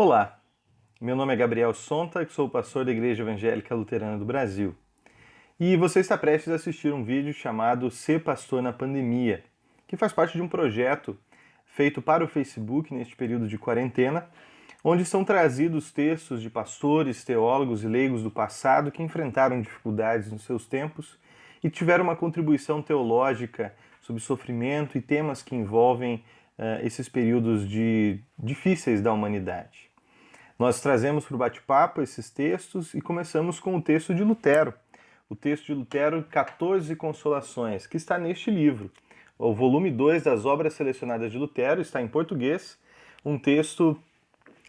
Olá, meu nome é Gabriel Sontag, sou pastor da Igreja Evangélica Luterana do Brasil. E você está prestes a assistir um vídeo chamado Ser Pastor na Pandemia, que faz parte de um projeto feito para o Facebook neste período de quarentena, onde são trazidos textos de pastores, teólogos e leigos do passado que enfrentaram dificuldades nos seus tempos e tiveram uma contribuição teológica sobre sofrimento e temas que envolvem esses períodos difíceis da humanidade. Nós trazemos para o bate-papo esses textos e começamos com o texto de Lutero. O texto de Lutero, 14 Consolações, que está neste livro. O volume 2 das obras selecionadas de Lutero está em português, um texto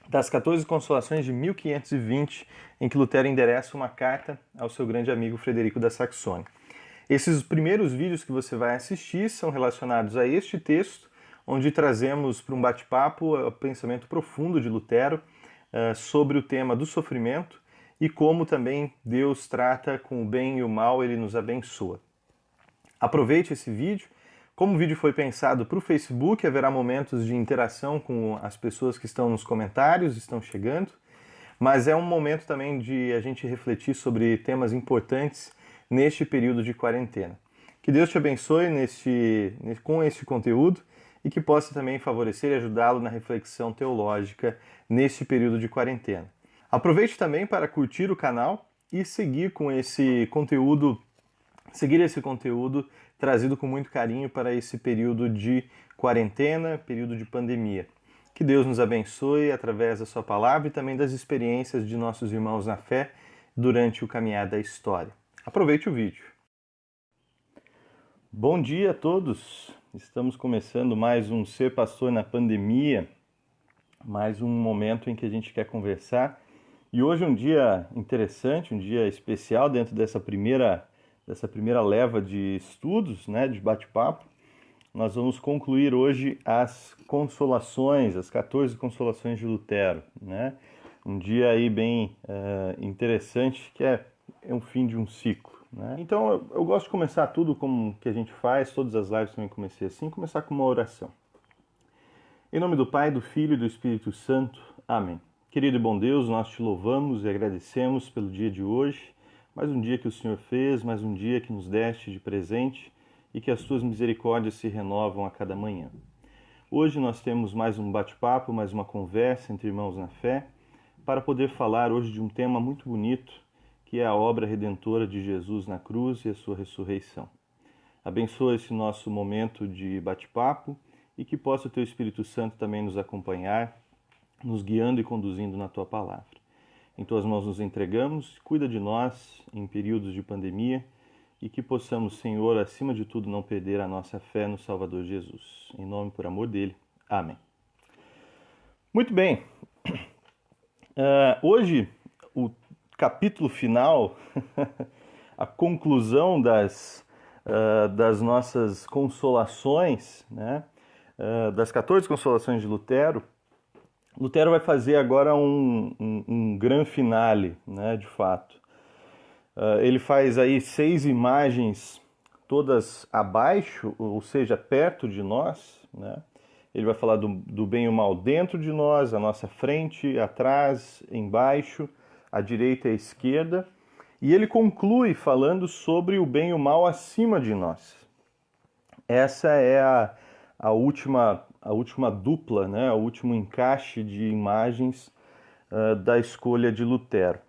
das 14 Consolações de 1520, em que Lutero endereça uma carta ao seu grande amigo Frederico da Saxônia. Esses primeiros vídeos que você vai assistir são relacionados a este texto, onde trazemos para um bate-papo o pensamento profundo de Lutero sobre o tema do sofrimento e como também Deus trata com o bem e o mal, Ele nos abençoa. Aproveite esse vídeo. Como o vídeo foi pensado para o Facebook, haverá momentos de interação com as pessoas que estão nos comentários, estão chegando, mas é um momento também de a gente refletir sobre temas importantes neste período de quarentena. Que Deus te abençoe com este conteúdo e que possa também favorecer e ajudá-lo na reflexão teológica neste período de quarentena. Aproveite também para curtir o canal e seguir esse conteúdo trazido com muito carinho para esse período de quarentena, período de pandemia. Que Deus nos abençoe através da sua palavra e também das experiências de nossos irmãos na fé durante o caminhar da história. Aproveite o vídeo. Bom dia a todos! Estamos começando mais um Ser Pastor na Pandemia, mais um momento em que a gente quer conversar. E hoje é um dia interessante, um dia especial dentro dessa primeira leva de estudos, né, de bate-papo. Nós vamos concluir hoje as consolações, as 14 consolações de Lutero, né? Um dia aí bem interessante, que é um fim de um ciclo. Né? Então eu gosto de começar tudo como que a gente faz, todas as lives também comecei assim, começar com uma oração. Em nome do Pai, do Filho e do Espírito Santo. Amém. Querido e bom Deus, nós te louvamos e agradecemos pelo dia de hoje, mais um dia que o Senhor fez, mais um dia que nos deste de presente e que as tuas misericórdias se renovam a cada manhã. Hoje nós temos mais um bate-papo, mais uma conversa entre irmãos na fé, para poder falar hoje de um tema muito bonito, que é a obra redentora de Jesus na cruz e a sua ressurreição. Abençoa esse nosso momento de bate-papo e que possa o teu Espírito Santo também nos acompanhar, nos guiando e conduzindo na tua palavra. Em tuas mãos nos entregamos, cuida de nós em períodos de pandemia e que possamos, Senhor, acima de tudo, não perder a nossa fé no Salvador Jesus. Em nome e por amor dele. Amém. Muito bem. Hoje, o capítulo final, a conclusão das nossas consolações, né? Das 14 consolações de Lutero, Lutero vai fazer agora um gran finale, né, de fato. Ele faz aí 6 imagens todas abaixo, ou seja, perto de nós, né? Ele vai falar do bem e o mal dentro de nós, à nossa frente, atrás, embaixo, à direita e à esquerda, e ele conclui falando sobre o bem e o mal acima de nós. Essa é a última dupla, né, o último encaixe de imagens da escolha de Lutero.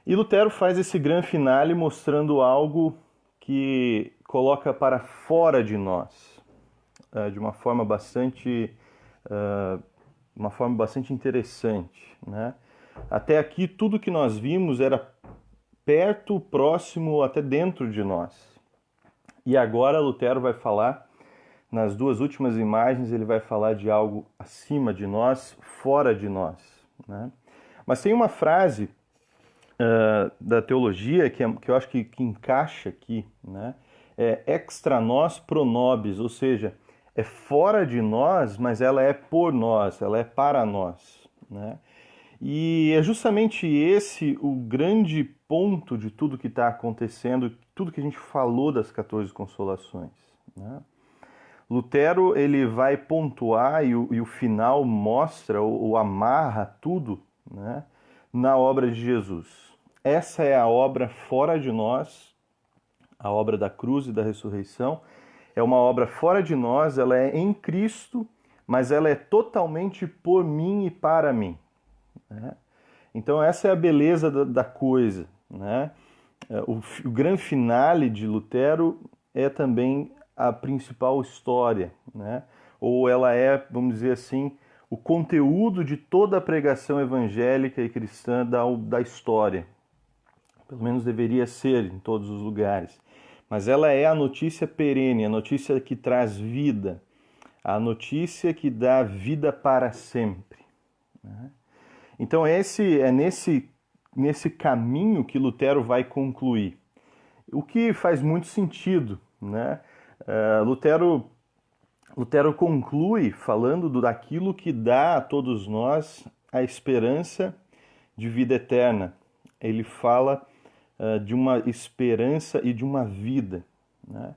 E Lutero faz esse grande finale mostrando algo que coloca para fora de nós, de uma forma bastante interessante, né? Até aqui, tudo que nós vimos era perto, próximo, até dentro de nós. E agora Lutero vai falar, nas 2 últimas imagens, ele vai falar de algo acima de nós, fora de nós, né? Mas tem uma frase da teologia que eu acho que encaixa aqui, né? É extra nós pro nobis, ou seja, é fora de nós, mas ela é por nós, ela é para nós, né? E é justamente esse o grande ponto de tudo que está acontecendo, tudo que a gente falou das 14 consolações, né? Lutero ele vai pontuar e o final mostra ou amarra tudo, né, na obra de Jesus. Essa é a obra fora de nós, a obra da cruz e da ressurreição. É uma obra fora de nós, ela é em Cristo, mas ela é totalmente por mim e para mim, né? Então essa é a beleza da coisa, né? O grande finale de Lutero é também a principal história, né? Ou ela é, vamos dizer assim, o conteúdo de toda a pregação evangélica e cristã da história. Pelo menos deveria ser em todos os lugares. Mas ela é a notícia perene, a notícia que traz vida, a notícia que dá vida para sempre, né? Então é nesse caminho que Lutero vai concluir. O que faz muito sentido, né? Lutero conclui falando daquilo que dá a todos nós a esperança de vida eterna. Ele fala de uma esperança e de uma vida, né?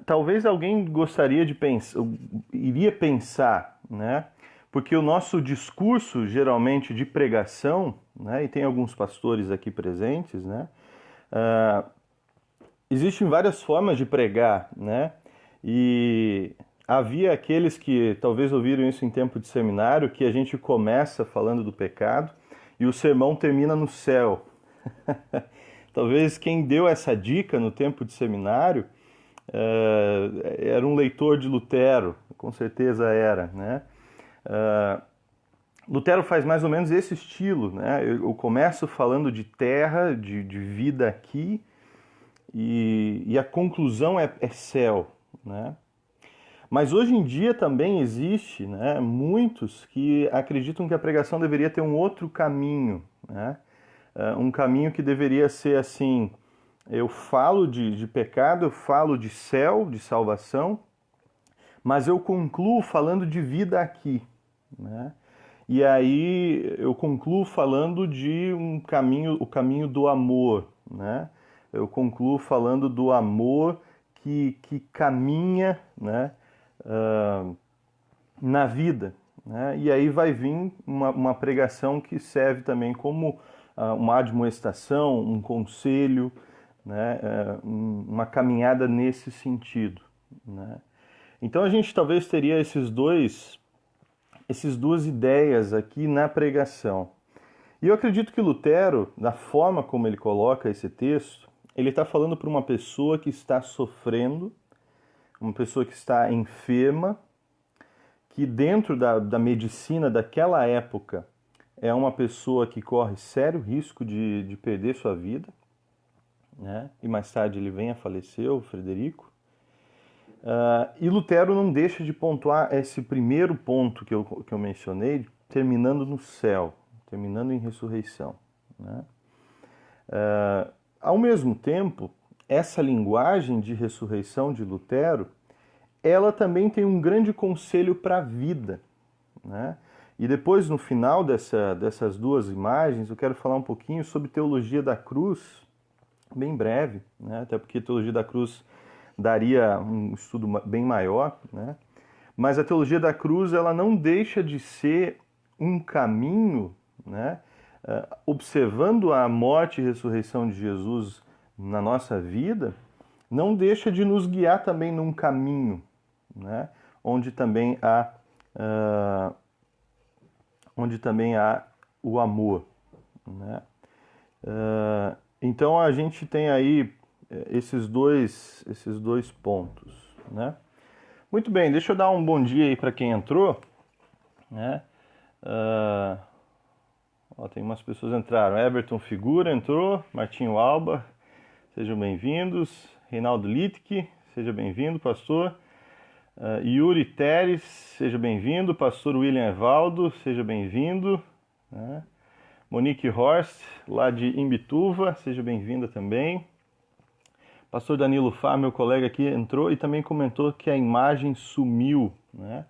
Talvez alguém gostaria de pensar, iria pensar, né? Porque o nosso discurso, geralmente, de pregação, né? E tem alguns pastores aqui presentes, né? Existem várias formas de pregar, né? E havia aqueles que talvez ouviram isso em tempo de seminário, que a gente começa falando do pecado e o sermão termina no céu. Talvez quem deu essa dica no tempo de seminário era um leitor de Lutero, com certeza era, né? Lutero faz mais ou menos esse estilo, né? Eu começo falando de terra, de vida aqui, e a conclusão é céu, né? Mas hoje em dia também existe, né, muitos que acreditam que a pregação deveria ter um outro caminho, né? Um caminho que deveria ser assim: eu falo de pecado, eu falo de céu, de salvação, mas eu concluo falando de vida aqui, né? E aí eu concluo falando de um caminho, o caminho do amor, né? Eu concluo falando do amor que caminha, né, na vida, né? E aí vai vir uma pregação que serve também como uma admoestação, um conselho, né, uma caminhada nesse sentido, né? Então a gente talvez teria essas duas ideias aqui na pregação. E eu acredito que Lutero, da forma como ele coloca esse texto, ele está falando para uma pessoa que está sofrendo, uma pessoa que está enferma, que dentro da medicina daquela época é uma pessoa que corre sério risco de perder sua vida, né? E mais tarde ele vem a falecer, o Frederico. E Lutero não deixa de pontuar esse primeiro ponto que eu mencionei, terminando no céu, terminando em ressurreição, né? Ao mesmo tempo, essa linguagem de ressurreição de Lutero, ela também tem um grande conselho para a vida, né? E depois, no final dessas duas imagens, eu quero falar um pouquinho sobre teologia da cruz, bem breve, né? Até porque teologia da cruz daria um estudo bem maior, né? Mas a teologia da cruz, ela não deixa de ser um caminho, né? Observando a morte e ressurreição de Jesus na nossa vida, não deixa de nos guiar também num caminho, né? Onde também há o amor, né? Então a gente tem aí esses dois pontos, né? Muito bem, deixa eu dar um bom dia aí para quem entrou, né? Tem umas pessoas entraram. Everton Figura entrou, Martinho Alba, sejam bem-vindos. Reinaldo Littke, seja bem-vindo, pastor. Yuri Teres, seja bem-vindo. Pastor William Evaldo, seja bem-vindo, né? Monique Horst, lá de Imbituva, seja bem-vinda também. Pastor Danilo Fá, meu colega aqui, entrou e também comentou que a imagem sumiu, né?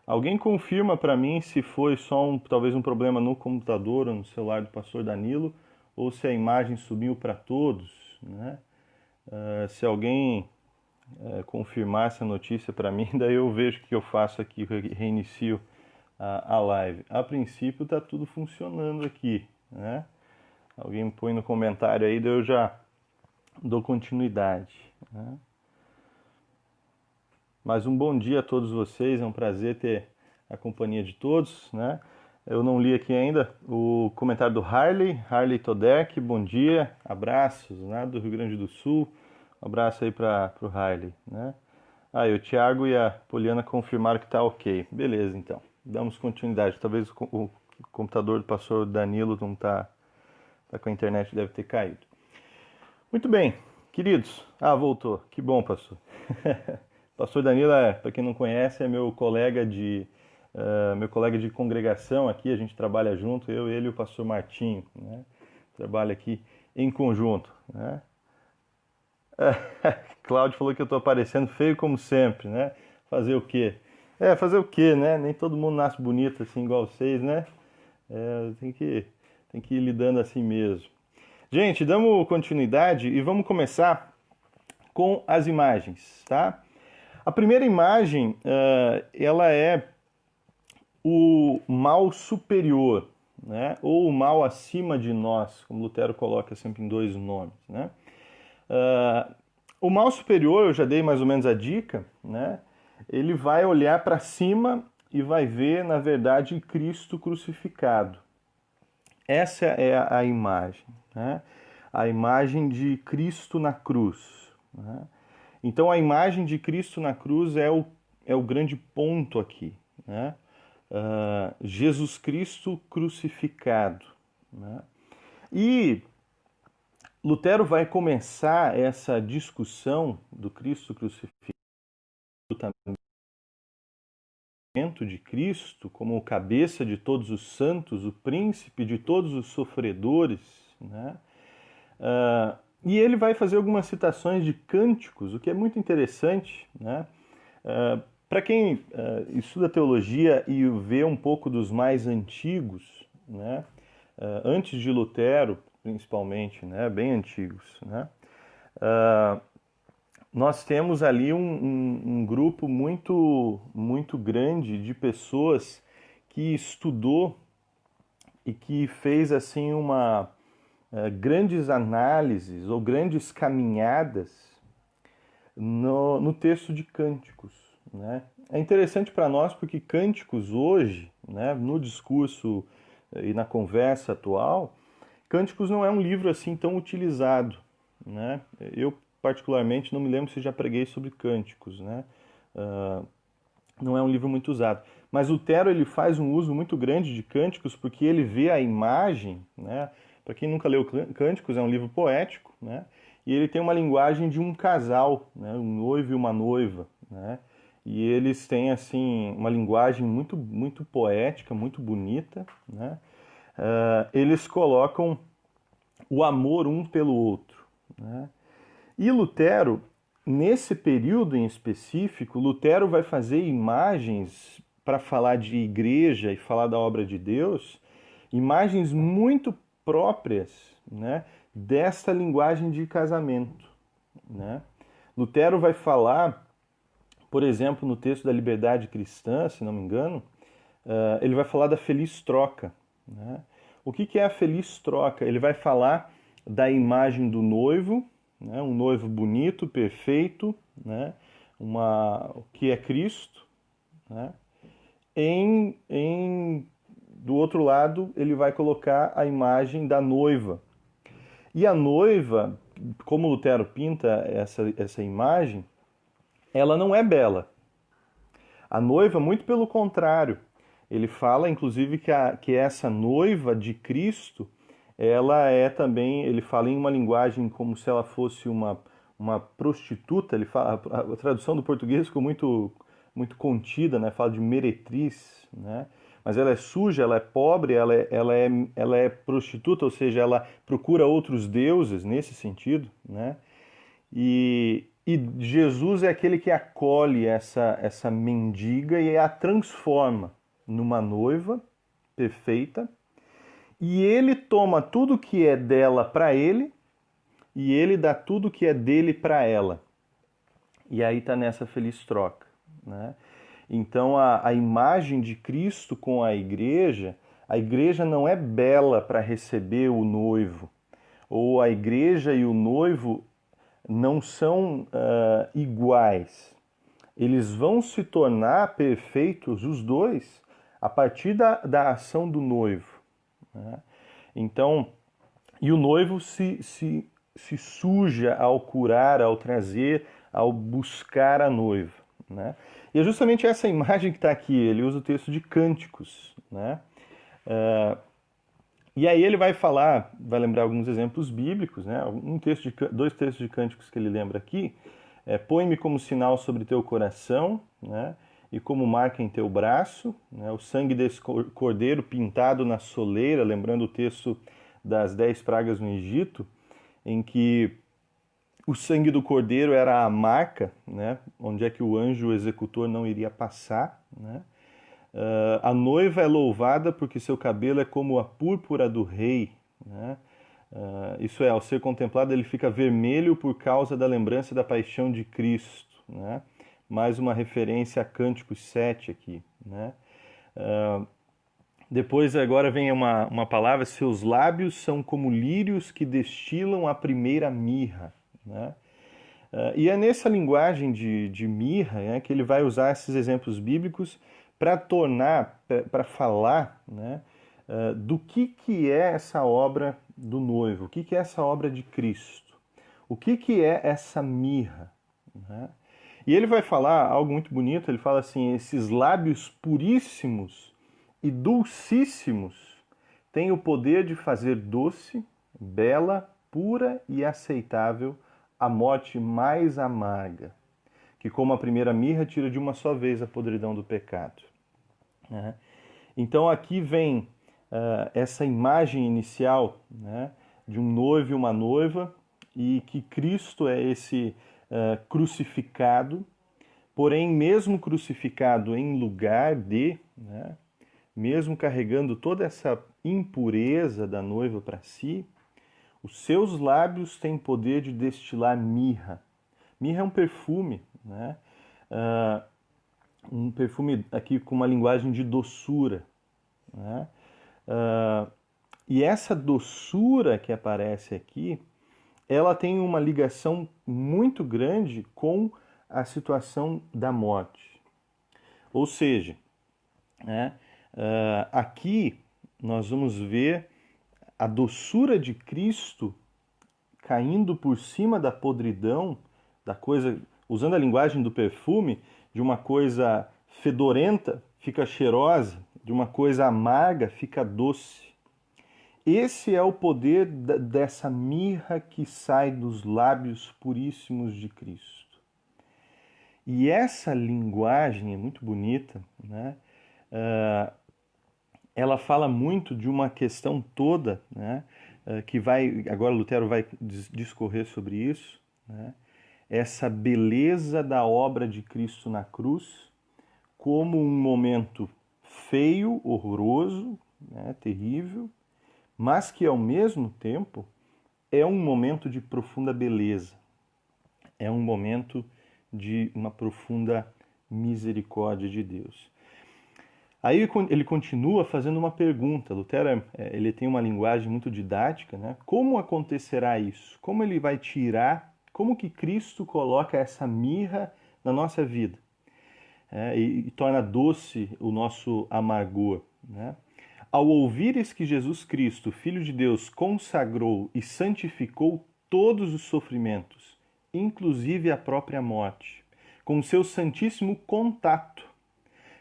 Alguém confirma para mim se foi só talvez um problema no computador ou no celular do pastor Danilo, ou se a imagem sumiu para todos, né? Se alguém confirmar essa notícia para mim, daí eu vejo o que eu faço aqui, reinicio a live. A princípio está tudo funcionando aqui, né? Alguém me põe no comentário aí, daí eu já dou continuidade, né? Mas um bom dia a todos vocês, é um prazer ter a companhia de todos, né? Eu não li aqui ainda o comentário do Harley Toderk, bom dia, abraços, né, do Rio Grande do Sul, um abraço aí para o Harley, né? E o Thiago e a Poliana confirmaram que tá ok, beleza então, damos continuidade, talvez o computador do pastor Danilo não tá com a internet, deve ter caído. Muito bem, queridos, voltou, que bom, pastor. Pastor Danilo, para quem não conhece, é meu colega de congregação aqui, a gente trabalha junto, eu, ele e o pastor Martinho, né? Trabalha aqui em conjunto, né? Cláudio falou que eu estou aparecendo feio como sempre, né? Fazer o quê? Fazer o quê, né? Nem todo mundo nasce bonito assim igual vocês, né? Tem que ir lidando assim mesmo. Gente, damos continuidade e vamos começar com as imagens, tá? A primeira imagem, ela é o mal superior, né? Ou o mal acima de nós, como Lutero coloca sempre em dois nomes, né? O mal superior, eu já dei mais ou menos a dica, né? Ele vai olhar para cima e vai ver, na verdade, Cristo crucificado. Essa é a imagem, né? A imagem de Cristo na cruz, né? Então a imagem de Cristo na cruz é o grande ponto aqui, né? Jesus Cristo crucificado, né? E Lutero vai começar essa discussão do Cristo crucificado, de Cristo como o cabeça de todos os santos, o príncipe de todos os sofredores, né? E ele vai fazer algumas citações de cânticos, o que é muito interessante, né? Para quem estuda teologia e vê um pouco dos mais antigos, né? Antes de Lutero, principalmente, né? Bem antigos, né? Nós temos ali um grupo muito grande de pessoas que estudou e que fez assim grandes análises ou grandes caminhadas no texto de Cânticos, né? É interessante para nós porque Cânticos hoje, né, no discurso e na conversa atual, Cânticos não é um livro assim tão utilizado, né? Eu particularmente não me lembro se já preguei sobre Cânticos, né? Não é um livro muito usado. Mas Lutero ele faz um uso muito grande de Cânticos porque ele vê a imagem, né? Para quem nunca leu Cânticos, é um livro poético, né? E ele tem uma linguagem de um casal, né? Um noivo e uma noiva, né? E eles têm assim uma linguagem muito poética, muito bonita, né? Eles colocam o amor um pelo outro, né? E Lutero, nesse período em específico, Lutero vai fazer imagens para falar de igreja e falar da obra de Deus, imagens muito próprias, né, desta linguagem de casamento, né? Lutero vai falar, por exemplo, no texto da Liberdade Cristã, se não me engano, ele vai falar da feliz troca, né? O que é a feliz troca? Ele vai falar da imagem do noivo, né, um noivo bonito, perfeito, né, que é Cristo, né? Do outro lado, ele vai colocar a imagem da noiva. E a noiva, como Lutero pinta essa imagem, ela não é bela. A noiva, muito pelo contrário, ele fala, inclusive, que essa noiva de Cristo, ela é também, ele fala em uma linguagem como se ela fosse uma prostituta, ele fala, a tradução do português ficou muito contida, né? Fala de meretriz, né? Mas ela é suja, ela é pobre, ela é prostituta, ou seja, ela procura outros deuses nesse sentido, né? E Jesus é aquele que acolhe essa mendiga e a transforma numa noiva perfeita, e ele toma tudo que é dela para ele e ele dá tudo que é dele para ela. E aí está nessa feliz troca, né? Então a imagem de Cristo com a igreja não é bela para receber o noivo, ou a igreja e o noivo não são iguais. Eles vão se tornar perfeitos, os dois, a partir da ação do noivo, né? Então, e o noivo se suja ao curar, ao trazer, ao buscar a noiva, né? E é justamente essa imagem que está aqui. Ele usa o texto de Cânticos, né? E aí ele vai falar, vai lembrar alguns exemplos bíblicos, né? Dois textos de Cânticos que ele lembra aqui. Põe-me como sinal sobre teu coração, né? E como marca em teu braço, né? O sangue desse cordeiro pintado na soleira, lembrando o texto das 10 pragas no Egito, em que o sangue do cordeiro era a marca, né? Onde é que o anjo executor não iria passar, né? A noiva é louvada porque seu cabelo é como a púrpura do rei, né? Isso é, ao ser contemplado ele fica vermelho por causa da lembrança da paixão de Cristo, né? Mais uma referência a Cânticos 7 aqui, né? Depois agora vem uma palavra: seus lábios são como lírios que destilam a primeira mirra, né? E é nessa linguagem de mirra, né, que ele vai usar esses exemplos bíblicos para falar, né, do que é essa obra do noivo, o que é essa obra de Cristo, o que é essa mirra, né? E ele vai falar algo muito bonito. Ele fala assim: esses lábios puríssimos e dulcíssimos têm o poder de fazer doce, bela, pura e aceitável a morte mais amarga, que como a primeira mirra tira de uma só vez a podridão do pecado. Então aqui vem essa imagem inicial, né, de um noivo e uma noiva, e que Cristo é esse crucificado, porém mesmo crucificado em lugar de, né, mesmo carregando toda essa impureza da noiva para si, os seus lábios têm poder de destilar mirra. Mirra é um perfume, né? Um perfume aqui com uma linguagem de doçura, né? E essa doçura que aparece aqui, ela tem uma ligação muito grande com a situação da morte. Ou seja, né, aqui nós vamos ver a doçura de Cristo caindo por cima da podridão, da coisa, usando a linguagem do perfume, de uma coisa fedorenta fica cheirosa, de uma coisa amarga fica doce. Esse é o poder dessa mirra que sai dos lábios puríssimos de Cristo. E essa linguagem é muito bonita, né? Ela fala muito de uma questão toda, né, que agora Lutero vai discorrer sobre isso, né, essa beleza da obra de Cristo na cruz como um momento feio, horroroso, né, terrível, mas que ao mesmo tempo é um momento de profunda beleza, é um momento de uma profunda misericórdia de Deus. Aí ele continua fazendo uma pergunta. Lutero ele tem uma linguagem muito didática, né? Como acontecerá isso? Como ele vai tirar, como que Cristo coloca essa mirra na nossa vida, e torna doce o nosso amargor, né? Ao ouvires que Jesus Cristo, Filho de Deus, consagrou e santificou todos os sofrimentos, inclusive a própria morte, com seu santíssimo contato,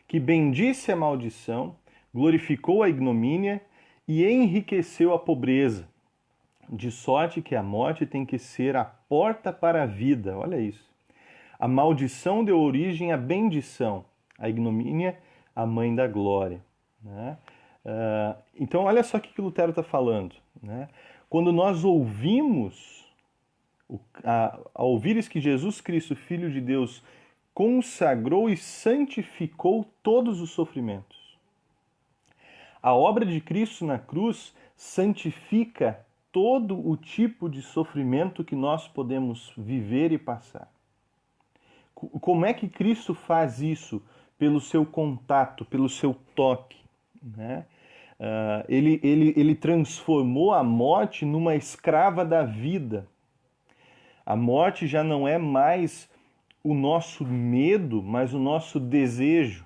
que bendisse a maldição, glorificou a ignomínia e enriqueceu a pobreza, de sorte que a morte tem que ser a porta para a vida. Olha isso. A maldição deu origem à bendição, a ignomínia, a mãe da glória, né? Então, olha só o que Lutero está falando, né? Quando nós ouvimos, ao ouvires que Jesus Cristo, Filho de Deus, consagrou e santificou todos os sofrimentos. A obra de Cristo na cruz santifica todo o tipo de sofrimento que nós podemos viver e passar. Como é que Cristo faz isso? Pelo seu contato, pelo seu toque, né? Ele transformou a morte numa escrava da vida. A morte já não é mais o nosso medo, mas o nosso desejo.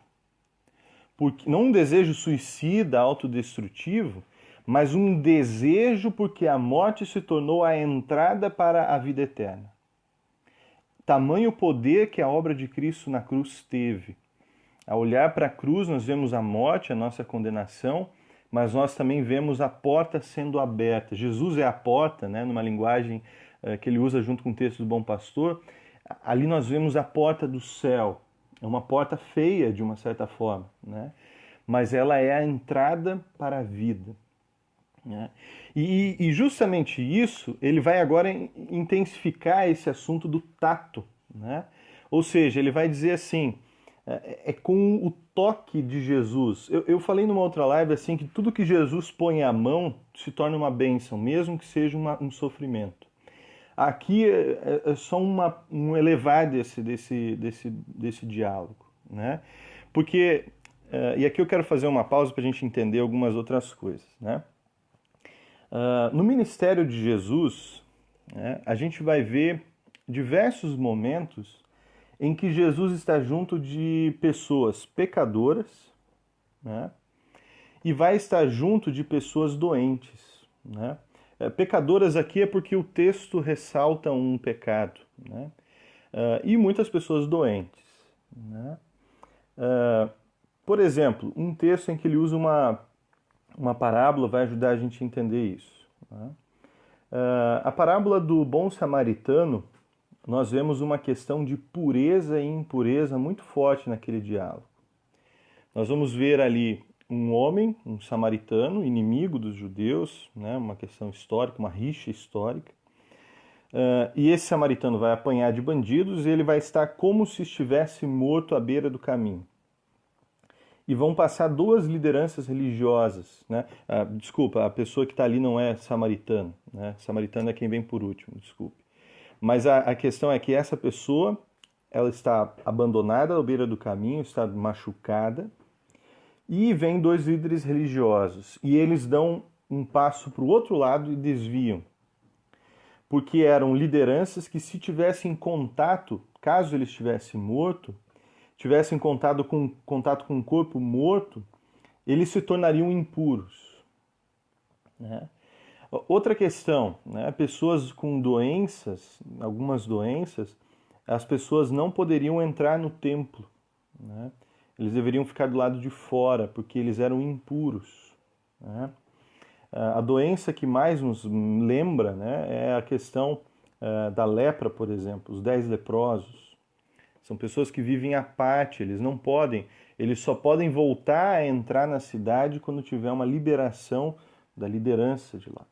Porque, não um desejo suicida, autodestrutivo, mas um desejo porque a morte se tornou a entrada para a vida eterna. Tamanho poder que a obra de Cristo na cruz teve. Ao olhar para a cruz, nós vemos a morte, a nossa condenação, mas nós também vemos a porta sendo aberta. Jesus é a porta, né, numa linguagem que ele usa junto com o texto do Bom Pastor. Ali nós vemos a porta do céu. É uma porta feia, de uma certa forma, né? Mas ela é a entrada para a vida. Né? E justamente isso, ele vai agora intensificar esse assunto do tato. Né? Ou seja, ele vai dizer assim, é com o toque de Jesus. Eu falei numa outra live assim que tudo que Jesus põe à mão se torna uma bênção, mesmo que seja um sofrimento. Aqui é só um elevar desse diálogo. Né? Porque, e aqui eu quero fazer uma pausa para a gente entender algumas outras coisas. Né? No ministério de Jesus, né, a gente vai ver diversos momentos em que Jesus está junto de pessoas pecadoras, né, e vai estar junto de pessoas doentes. Né? Pecadoras aqui é porque o texto ressalta um pecado, né, e muitas pessoas doentes. Né? Por exemplo, um texto em que ele usa uma parábola vai ajudar a gente a entender isso. Né? A parábola do bom samaritano, nós vemos uma questão de pureza e impureza muito forte naquele diálogo. Nós vamos ver ali um homem, um samaritano, inimigo dos judeus, né? Uma questão histórica, uma rixa histórica. E esse samaritano vai apanhar de bandidos e ele vai estar como se estivesse morto à beira do caminho. E vão passar duas lideranças religiosas, né? Desculpa, a pessoa que está ali não é samaritano, né? Samaritano é quem vem por último, desculpe. Mas a questão é que essa pessoa, ela está abandonada à beira do caminho, está machucada, e vem dois líderes religiosos, e eles dão um passo para o outro lado e desviam. Porque eram lideranças que, se tivessem contato, caso ele estivesse morto, tivessem contato com um corpo morto, eles se tornariam impuros. Né? Outra questão, né? Pessoas com doenças, algumas doenças, as pessoas não poderiam entrar no templo. Né? Eles deveriam ficar do lado de fora, porque eles eram impuros. Né? A doença que mais nos lembra, né, é a questão da lepra, por exemplo, os 10 leprosos. São pessoas que vivem à parte, eles só podem voltar a entrar na cidade quando tiver uma liberação da liderança de lá.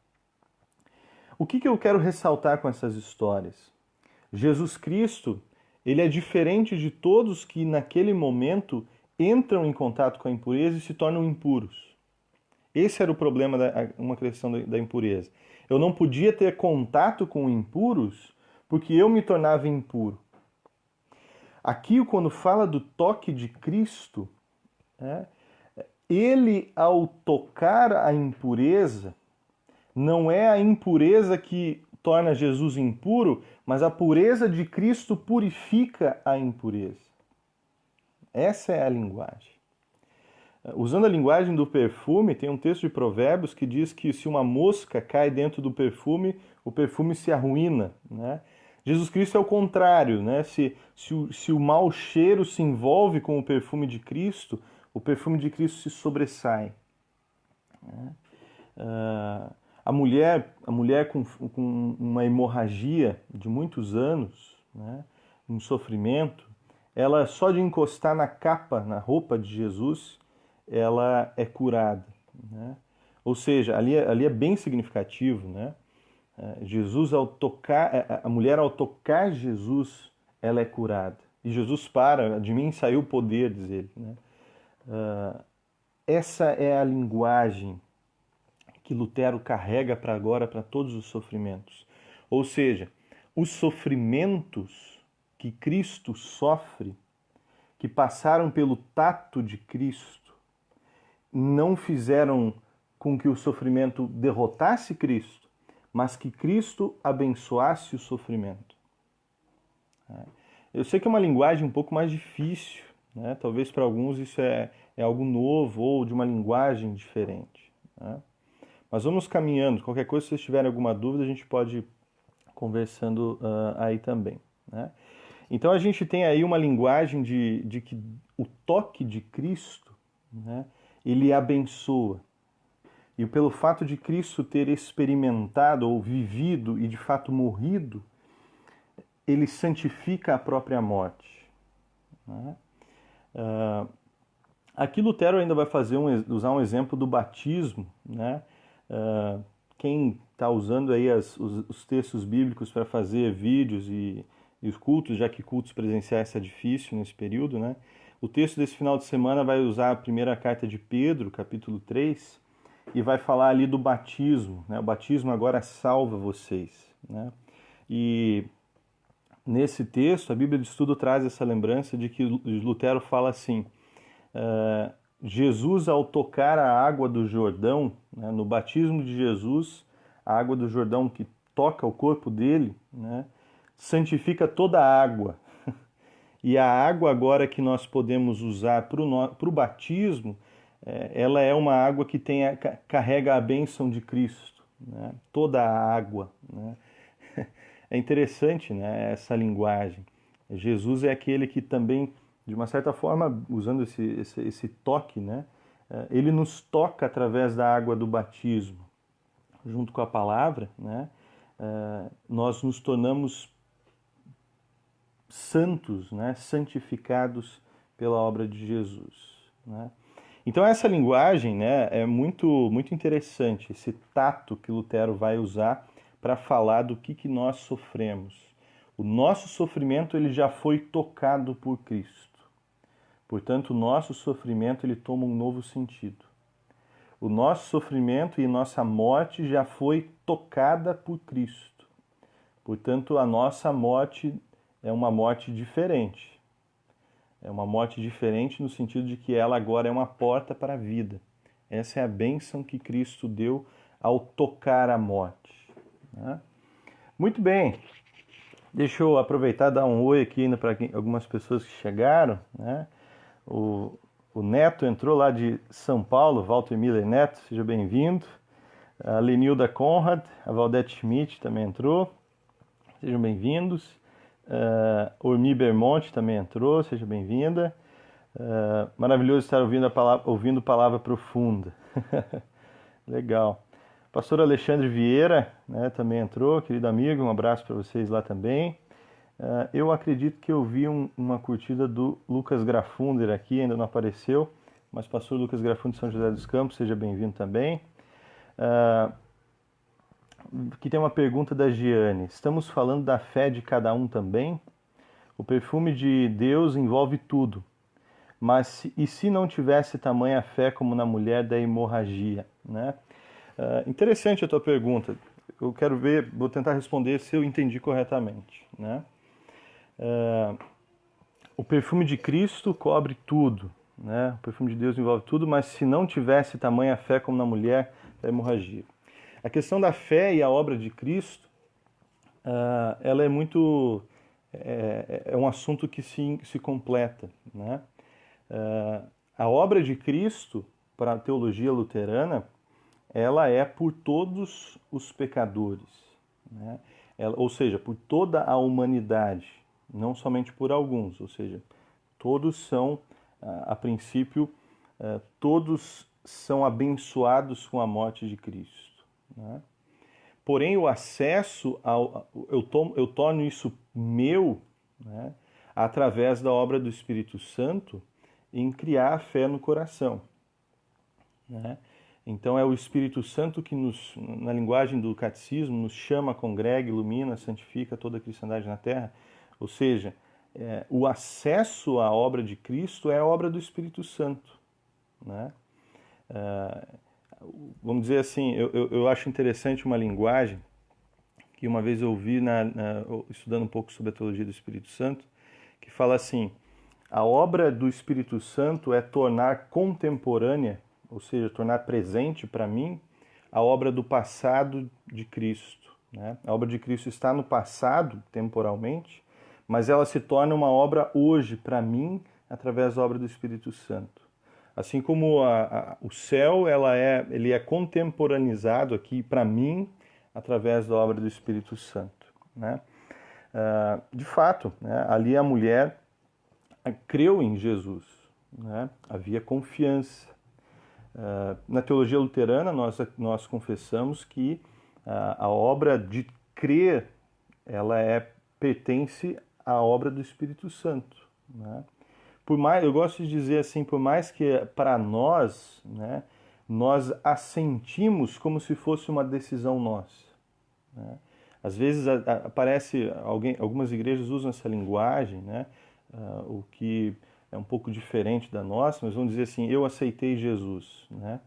O que eu quero ressaltar com essas histórias? Jesus Cristo, ele é diferente de todos que naquele momento entram em contato com a impureza e se tornam impuros. Esse era o problema, uma questão da impureza. Eu não podia ter contato com impuros porque eu me tornava impuro. Aqui, quando fala do toque de Cristo, né, ele, ao tocar a impureza, não é a impureza que torna Jesus impuro, mas a pureza de Cristo purifica a impureza. Essa é a linguagem. Usando a linguagem do perfume, tem um texto de Provérbios que diz que se uma mosca cai dentro do perfume, o perfume se arruína. Né? Jesus Cristo é o contrário. Né? Se o mau cheiro se envolve com o perfume de Cristo se sobressai. Né? A mulher com uma hemorragia de muitos anos, né, um sofrimento, ela só de encostar na capa, na roupa de Jesus, ela é curada. Né? Ou seja, ali é bem significativo. Né? Jesus, ao tocar, a mulher ao tocar Jesus, ela é curada. E Jesus de mim saiu o poder, diz ele. Né? Essa é a linguagem que Lutero carrega para agora, para todos os sofrimentos. Ou seja, os sofrimentos que Cristo sofre, que passaram pelo tato de Cristo, não fizeram com que o sofrimento derrotasse Cristo, mas que Cristo abençoasse o sofrimento. Eu sei que é uma linguagem um pouco mais difícil, né? Talvez para alguns isso é algo novo ou de uma linguagem diferente, né? Mas vamos caminhando. Qualquer coisa, se vocês tiverem alguma dúvida, a gente pode ir conversando aí também, né? Então a gente tem aí uma linguagem de que o toque de Cristo, né, ele abençoa. E pelo fato de Cristo ter experimentado ou vivido e de fato morrido, ele santifica a própria morte, né? Aqui Lutero ainda vai usar um exemplo do batismo, né? Quem está usando aí os textos bíblicos para fazer vídeos e os cultos, já que cultos presenciais é difícil nesse período, né? O texto desse final de semana vai usar a primeira carta de Pedro, capítulo 3, e vai falar ali do batismo, né? O batismo agora salva vocês, né? E nesse texto, a Bíblia de Estudo traz essa lembrança de que Lutero fala assim: Jesus, ao tocar a água do Jordão, né, no batismo de Jesus, a água do Jordão que toca o corpo dele, né, santifica toda a água. E a água agora que nós podemos usar para o batismo, ela é uma água que carrega a bênção de Cristo, né, toda a água, né. É interessante, né, essa linguagem. Jesus é aquele que também, de uma certa forma, usando esse toque, né, ele nos toca através da água do batismo. Junto com a palavra, né, nós nos tornamos santos, né, santificados pela obra de Jesus, né? Então essa linguagem, né, é muito, muito interessante, esse tato que Lutero vai usar para falar do que nós sofremos. O nosso sofrimento ele já foi tocado por Cristo. Portanto, o nosso sofrimento ele toma um novo sentido. O nosso sofrimento e nossa morte já foi tocada por Cristo. Portanto, a nossa morte é uma morte diferente. É uma morte diferente no sentido de que ela agora é uma porta para a vida. Essa é a bênção que Cristo deu ao tocar a morte, né? Muito bem. Deixa eu aproveitar e dar um oi aqui ainda para algumas pessoas que chegaram, né? O Neto entrou lá de São Paulo, Walter Miller Neto, seja bem-vindo. A Lenilda Conrad, a Valdete Schmidt também entrou, sejam bem-vindos. Ormi Bermonte também entrou, seja bem-vinda. Maravilhoso estar ouvindo palavra profunda. Legal. Pastor Alexandre Vieira, né, também entrou, querido amigo, um abraço para vocês lá também. Eu acredito que eu vi uma curtida do Lucas Grafunder aqui, ainda não apareceu, mas pastor Lucas Grafunder de São José dos Campos, seja bem-vindo também. Aqui tem uma pergunta da Giane. Estamos falando da fé de cada um também? O perfume de Deus envolve tudo. Mas e se não tivesse tamanha fé como na mulher da hemorragia, né? Interessante a tua pergunta. Eu quero ver, vou tentar responder se eu entendi corretamente, né? O perfume de Cristo cobre tudo, né? O perfume de Deus envolve tudo, mas se não tivesse tamanha fé como na mulher da hemorragia. A questão da fé e a obra de Cristo, ela é muito... é um assunto que se completa, né? A obra de Cristo, para a teologia luterana, ela é por todos os pecadores, né? Ou seja, por toda a humanidade, não somente por alguns, ou seja, todos são, a princípio, todos são abençoados com a morte de Cristo, né? Porém, o acesso eu torno isso meu, né, através da obra do Espírito Santo em criar a fé no coração, né? Então é o Espírito Santo que na linguagem do catecismo, nos chama, congrega, ilumina, santifica toda a cristandade na terra. Ou seja, o acesso à obra de Cristo é a obra do Espírito Santo, né? Vamos dizer assim, eu acho interessante uma linguagem que uma vez eu vi estudando um pouco sobre a teologia do Espírito Santo, que fala assim: a obra do Espírito Santo é tornar contemporânea, ou seja, tornar presente para mim, a obra do passado de Cristo. Né? A obra de Cristo está no passado, temporalmente, mas ela se torna uma obra hoje para mim, através da obra do Espírito Santo. Assim como o céu ele é contemporaneizado aqui para mim, através da obra do Espírito Santo. Né? De fato, né, ali a mulher creu em Jesus, né? Havia confiança. Na teologia luterana, nós confessamos que a obra de crer, ela pertence à obra do Espírito Santo. Né? Eu gosto de dizer assim, por mais que para nós, né, nós assentimos como se fosse uma decisão nossa. Né? Às vezes aparece algumas igrejas usam essa linguagem, né, o que é um pouco diferente da nossa, mas vamos dizer assim: eu aceitei Jesus. Né?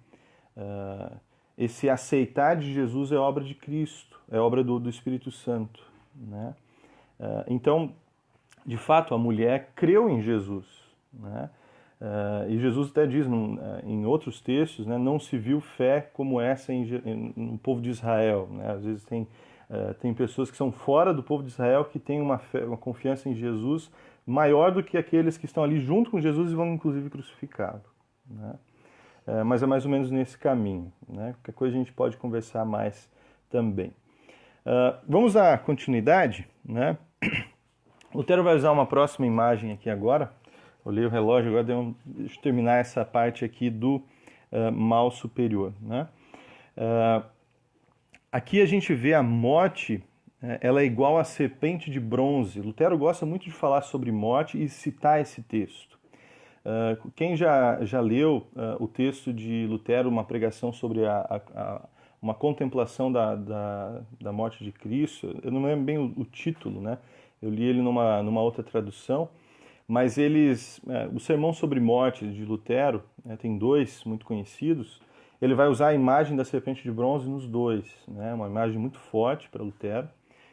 Esse aceitar de Jesus é obra de Cristo, é obra do Espírito Santo. Né? Então, de fato, a mulher creu em Jesus. Né? E Jesus até diz em outros textos, né, não se viu fé como essa no povo de Israel. Né? Às vezes tem pessoas que são fora do povo de Israel que têm uma confiança em Jesus maior do que aqueles que estão ali junto com Jesus e vão inclusive crucificá-lo. Né? Mas é mais ou menos nesse caminho. Né? Qualquer coisa a gente pode conversar mais também. Vamos à continuidade. Né? Lutero vai usar uma próxima imagem aqui agora. Olhei o relógio, agora deixa eu terminar essa parte aqui do mal superior. Né? Aqui a gente vê a morte, ela é igual à serpente de bronze. Lutero gosta muito de falar sobre morte e citar esse texto. Quem já leu o texto de Lutero, uma pregação sobre uma contemplação da morte de Cristo, eu não lembro bem o título, né? Eu li ele numa outra tradução, mas o sermão sobre morte de Lutero, né, tem dois muito conhecidos. Ele vai usar a imagem da serpente de bronze nos dois, né? Uma imagem muito forte para Lutero,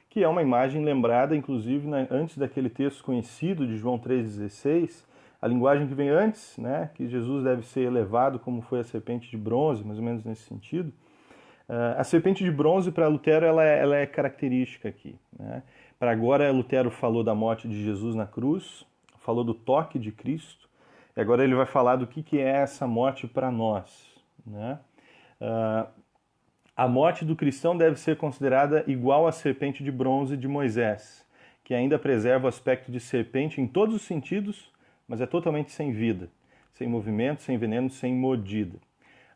que é uma imagem lembrada, inclusive, né, antes daquele texto conhecido de João 3,16, a linguagem que vem antes, né, que Jesus deve ser elevado como foi a serpente de bronze, mais ou menos nesse sentido. A serpente de bronze para Lutero ela é característica aqui. Né? Para agora, Lutero falou da morte de Jesus na cruz, falou do toque de Cristo, e agora ele vai falar do que é essa morte para nós. Né? A morte do cristão deve ser considerada igual à serpente de bronze de Moisés, que ainda preserva o aspecto de serpente em todos os sentidos, mas é totalmente sem vida, sem movimento, sem veneno, sem mordida.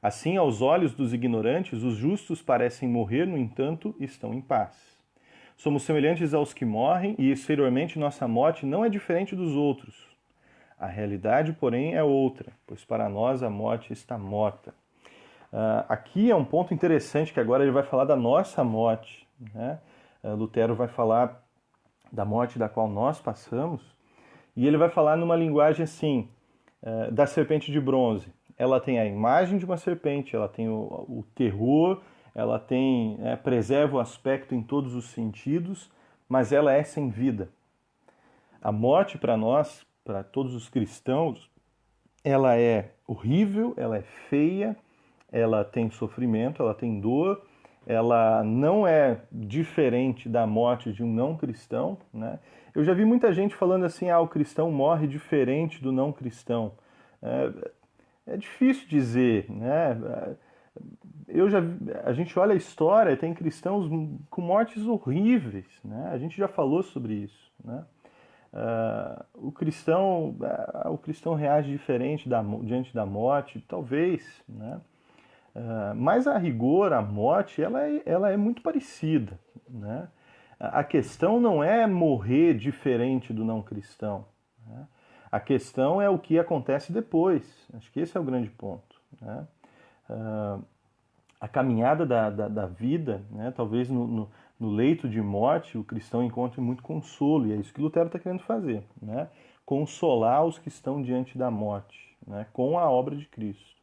Assim, aos olhos dos ignorantes, os justos parecem morrer, no entanto, estão em paz. Somos semelhantes aos que morrem e, exteriormente, nossa morte não é diferente dos outros. A realidade, porém, é outra, pois para nós a morte está morta. Aqui é um ponto interessante, que agora ele vai falar da nossa morte. Né? Lutero vai falar da morte da qual nós passamos, e ele vai falar numa linguagem assim, da serpente de bronze. Ela tem a imagem de uma serpente, ela tem o terror, ela preserva o aspecto em todos os sentidos, mas ela é sem vida. A morte para nós, para todos os cristãos, ela é horrível, ela é feia, ela tem sofrimento, ela tem dor, ela não é diferente da morte de um não cristão. Né? Eu já vi muita gente falando assim, o cristão morre diferente do não cristão. É difícil dizer, né? A gente olha a história, tem cristãos com mortes horríveis, né? A gente já falou sobre isso, né? O cristão reage diferente diante da morte, talvez, né? Mas a rigor, a morte, ela é muito parecida, né? A questão não é morrer diferente do não cristão, né? A questão é o que acontece depois. Acho que esse é o grande ponto. Né? A caminhada da vida, né? Talvez no leito de morte, o cristão encontre muito consolo, e é isso que Lutero está querendo fazer. Né? Consolar os que estão diante da morte, né? Com a obra de Cristo.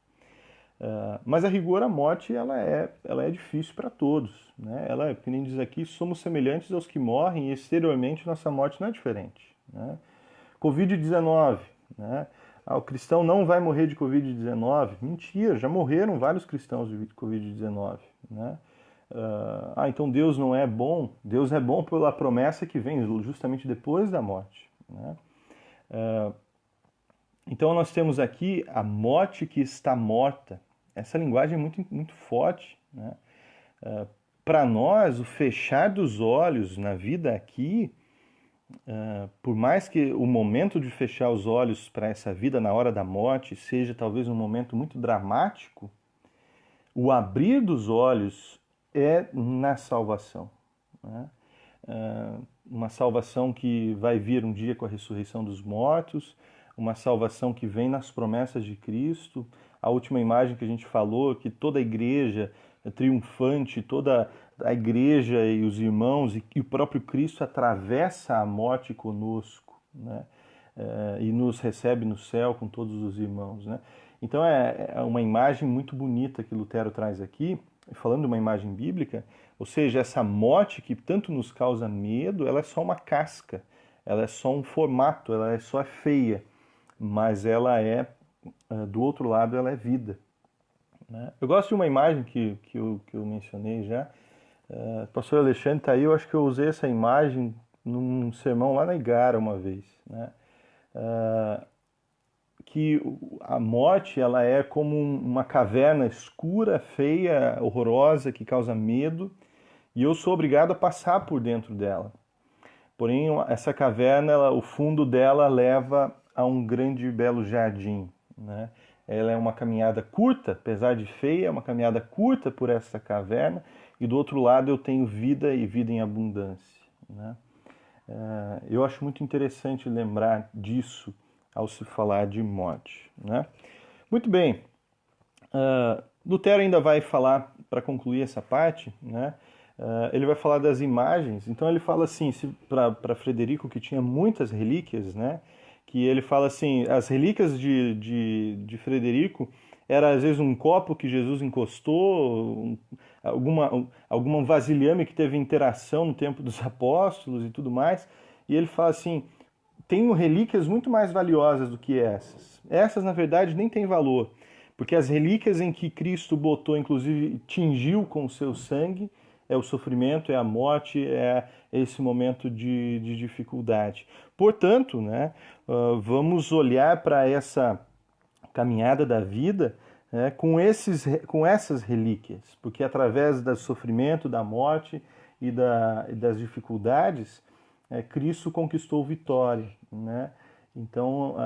Mas a rigor, a morte ela é difícil para todos. Né? Ela, como nem diz aqui, somos semelhantes aos que morrem, e exteriormente nossa morte não é diferente. Né? Covid-19, né? O cristão não vai morrer de Covid-19. Mentira, já morreram vários cristãos de Covid-19, né? Então Deus não é bom? Deus é bom pela promessa que vem justamente depois da morte, né? Então nós temos aqui a morte que está morta. Essa linguagem é muito, muito forte, né? Para nós, o fechar dos olhos na vida aqui, por mais que o momento de fechar os olhos para essa vida na hora da morte seja talvez um momento muito dramático, o abrir dos olhos é na salvação, né? Uma salvação que vai vir um dia com a ressurreição dos mortos, uma salvação que vem nas promessas de Cristo. A última imagem que a gente falou, que toda a igreja é triunfante, toda a igreja e os irmãos e o próprio Cristo atravessa a morte conosco, né? E nos recebe no céu com todos os irmãos, né? Então é uma imagem muito bonita que Lutero traz aqui, falando de uma imagem bíblica, ou seja, essa morte que tanto nos causa medo, ela é só uma casca, ela é só um formato, ela é só feia, mas ela é, do outro lado, ela é vida, né? Eu gosto de uma imagem que eu mencionei já, o pastor Alexandre está aí, eu acho que eu usei essa imagem num sermão lá na Igara uma vez, né? Que a morte ela é como uma caverna escura, feia, horrorosa, que causa medo, e eu sou obrigado a passar por dentro dela. Porém, essa caverna, o fundo dela leva a um grande e belo jardim, né? Ela é uma caminhada curta, apesar de feia, é uma caminhada curta por essa caverna, e do outro lado eu tenho vida e vida em abundância, né? Eu acho muito interessante lembrar disso ao se falar de morte, né? Muito bem, Lutero ainda vai falar, para concluir essa parte, né? Ele vai falar das imagens. Então ele fala assim, para Frederico, que tinha muitas relíquias, né? Que ele fala assim, as relíquias de Frederico era às vezes um copo que Jesus encostou, alguma vasilhame que teve interação no tempo dos apóstolos e tudo mais. E ele fala assim, tenho relíquias muito mais valiosas do que essas. Essas, na verdade, nem têm valor, porque as relíquias em que Cristo botou, inclusive, tingiu com o seu sangue, é o sofrimento, é a morte, é esse momento de dificuldade. Portanto, né, vamos olhar para essa caminhada da vida, né, com essas relíquias, porque através do sofrimento, da morte e das dificuldades, Cristo conquistou vitória, né? Então,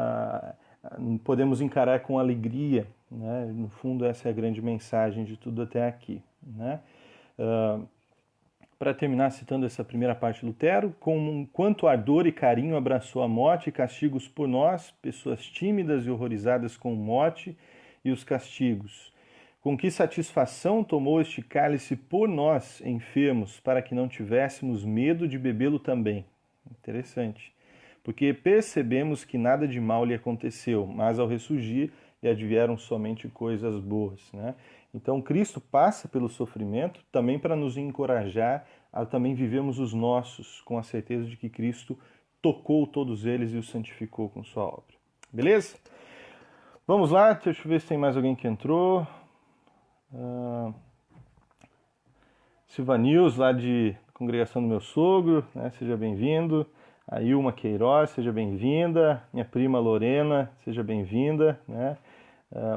podemos encarar com alegria, né? No fundo, essa é a grande mensagem de tudo até aqui, né? Para terminar, citando essa primeira parte de Lutero, com quanto ardor e carinho abraçou a morte e castigos por nós, pessoas tímidas e horrorizadas com morte e os castigos. Com que satisfação tomou este cálice por nós, enfermos, para que não tivéssemos medo de bebê-lo também. Interessante. Porque percebemos que nada de mal lhe aconteceu, mas ao ressurgir lhe advieram somente coisas boas, né? Então Cristo passa pelo sofrimento também para nos encorajar a também vivemos os nossos com a certeza de que Cristo tocou todos eles e os santificou com sua obra. Beleza? Vamos lá, deixa eu ver se tem mais alguém que entrou. Silvanils, lá de congregação do meu sogro, né? Seja bem-vindo. A Ilma Queiroz, seja bem-vinda. Minha prima Lorena, seja bem-vinda, né?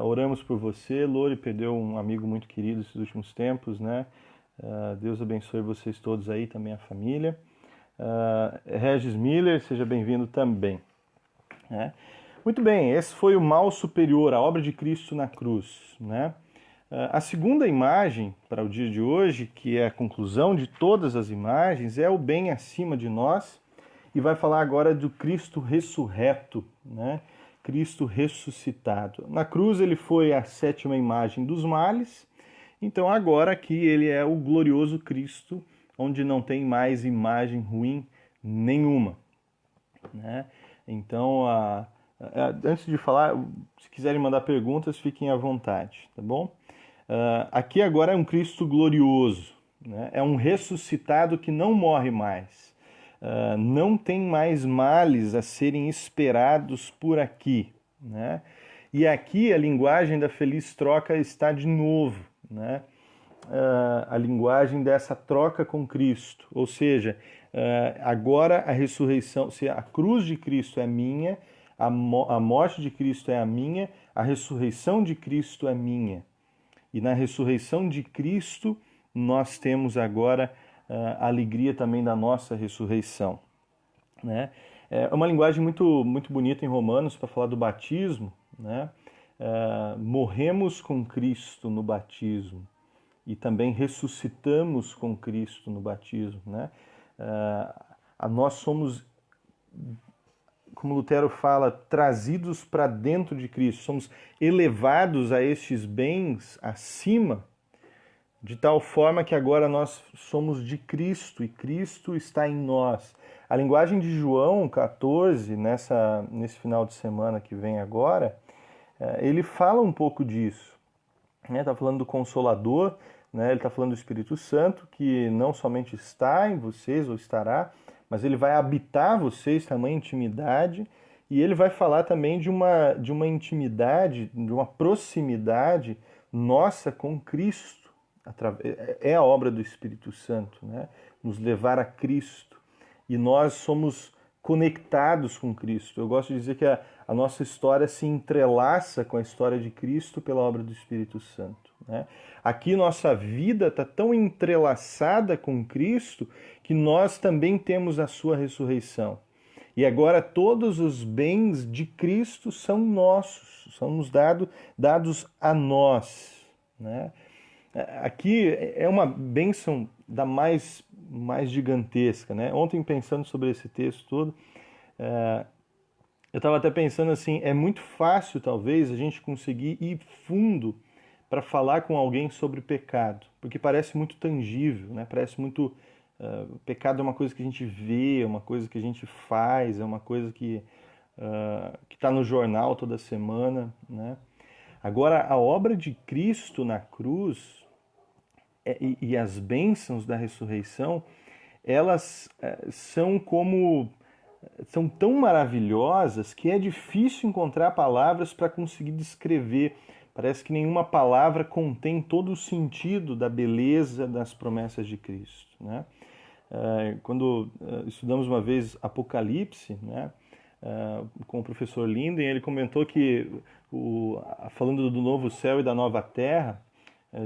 Oramos por você. Lore perdeu um amigo muito querido esses últimos tempos, né? Deus abençoe vocês todos aí, também a família. Regis Miller, seja bem-vindo também, né? Muito bem, esse foi o mal superior, a obra de Cristo na cruz, né? A segunda imagem para o dia de hoje, que é a conclusão de todas as imagens, é o bem acima de nós, e vai falar agora do Cristo ressurreto, né? Cristo ressuscitado. Na cruz ele foi a sétima imagem dos males, então agora aqui ele é o glorioso Cristo, onde não tem mais imagem ruim nenhuma, né? Então, antes de falar, se quiserem mandar perguntas, fiquem à vontade, tá bom? Aqui agora é um Cristo glorioso, né? É um ressuscitado que não morre mais. não tem mais males a serem esperados por aqui, né? E aqui a linguagem da feliz troca está de novo, né? A linguagem dessa troca com Cristo, ou seja, agora a ressurreição, se a cruz de Cristo é minha, a morte de Cristo é a minha, a ressurreição de Cristo é minha. E na ressurreição de Cristo nós temos agora a alegria também da nossa ressurreição, né? É uma linguagem muito, muito bonita em Romanos para falar do batismo, né? Morremos com Cristo no batismo e também ressuscitamos com Cristo no batismo, né? Nós somos, como Lutero fala, trazidos para dentro de Cristo, somos elevados a estes bens acima, de tal forma que agora nós somos de Cristo e Cristo está em nós. A linguagem de João 14, nesse final de semana que vem agora, ele fala um pouco disso. Está falando do Consolador, né? Ele está falando do Espírito Santo, que não somente está em vocês, ou estará, mas ele vai habitar vocês, tamanha intimidade, e ele vai falar também de uma intimidade, de uma proximidade nossa com Cristo. É a obra do Espírito Santo, né? Nos levar a Cristo. E nós somos conectados com Cristo. Eu gosto de dizer que a nossa história se entrelaça com a história de Cristo pela obra do Espírito Santo, né? Aqui nossa vida está tão entrelaçada com Cristo que nós também temos a sua ressurreição. E agora todos os bens de Cristo são nossos, são nos dados a nós, né? Aqui é uma bênção da mais gigantesca, né? Ontem, pensando sobre esse texto todo, eu estava até pensando assim, é muito fácil talvez a gente conseguir ir fundo para falar com alguém sobre pecado, porque parece muito tangível, né? Parece muito... pecado é uma coisa que a gente vê, é uma coisa que a gente faz, é uma coisa que está no jornal toda semana, né? Agora, a obra de Cristo na cruz e as bênçãos da ressurreição, elas são tão maravilhosas que é difícil encontrar palavras para conseguir descrever. Parece que nenhuma palavra contém todo o sentido da beleza das promessas de Cristo, né? Quando estudamos uma vez Apocalipse, né, com o professor Linden, ele comentou que, falando do novo céu e da nova terra,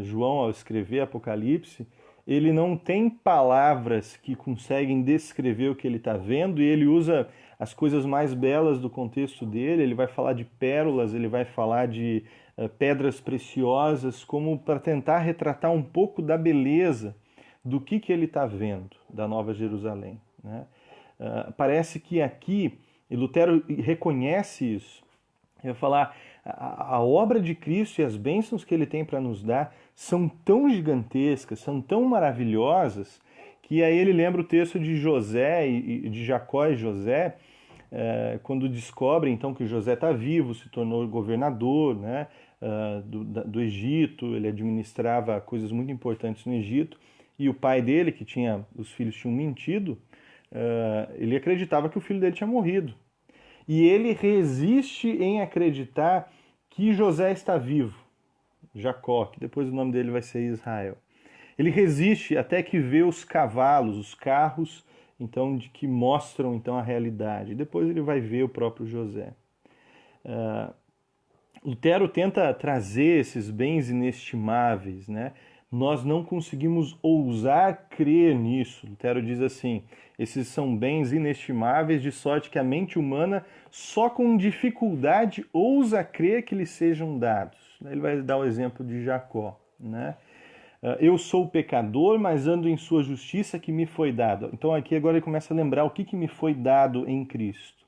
João, ao escrever Apocalipse, ele não tem palavras que conseguem descrever o que ele está vendo, e ele usa as coisas mais belas do contexto dele. Ele vai falar de pérolas, ele vai falar de pedras preciosas, como para tentar retratar um pouco da beleza do que ele está vendo da Nova Jerusalém, né? Parece que aqui, e Lutero reconhece isso, ele vai falar, a obra de Cristo e as bênçãos que ele tem para nos dar são tão gigantescas, são tão maravilhosas, que aí ele lembra o texto de José, de Jacó e José, quando descobrem então que José está vivo, se tornou governador, né, do Egito. Ele administrava coisas muito importantes no Egito, e o pai dele, os filhos tinham mentido, ele acreditava que o filho dele tinha morrido. E ele resiste em acreditar que José está vivo, Jacó, que depois o nome dele vai ser Israel. Ele resiste até que vê os cavalos, os carros, então, que mostram então a realidade. Depois ele vai ver o próprio José. Lutero tenta trazer esses bens inestimáveis, né? Nós não conseguimos ousar crer nisso. Lutero diz assim, esses são bens inestimáveis, de sorte que a mente humana só com dificuldade ousa crer que lhes sejam dados. Ele vai dar o exemplo de Jacó, né? Eu sou pecador, mas ando em sua justiça que me foi dado. Então aqui agora ele começa a lembrar o que me foi dado em Cristo.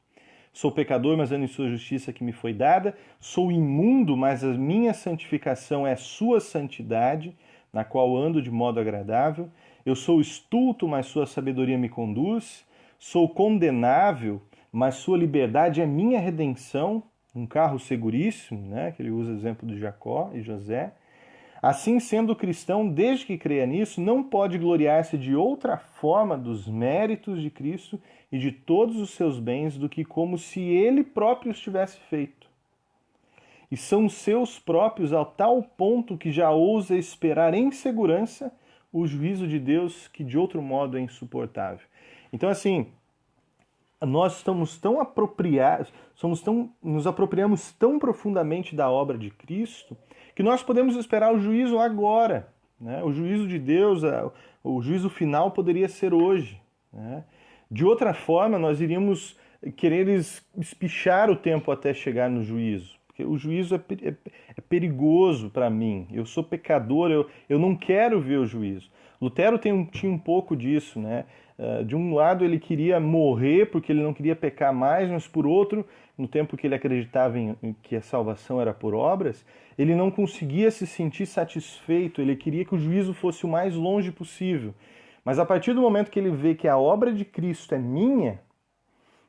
Sou pecador, mas ando em sua justiça que me foi dada. Sou imundo, mas a minha santificação é sua santidade, na qual ando de modo agradável. Eu sou estulto, mas sua sabedoria me conduz. Sou condenável, mas sua liberdade é minha redenção. Um carro seguríssimo, né? Que ele usa o exemplo de Jacó e José. Assim, sendo cristão, desde que creia nisso, não pode gloriar-se de outra forma dos méritos de Cristo e de todos os seus bens do que como se ele próprio os tivesse feito. E são seus próprios ao tal ponto que já ousa esperar em segurança o juízo de Deus, que de outro modo é insuportável. Então, assim, nós estamos tão apropriados, nos apropriamos tão profundamente da obra de Cristo, que nós podemos esperar o juízo agora, né? O juízo de Deus, o juízo final poderia ser hoje, né? De outra forma, nós iríamos querer espichar o tempo até chegar no juízo. Porque o juízo é perigoso para mim. Eu sou pecador, eu não quero ver o juízo. Lutero tinha um pouco disso, né? De um lado ele queria morrer porque ele não queria pecar mais, mas por outro, no tempo que ele acreditava em que a salvação era por obras, ele não conseguia se sentir satisfeito, ele queria que o juízo fosse o mais longe possível. Mas a partir do momento que ele vê que a obra de Cristo é minha,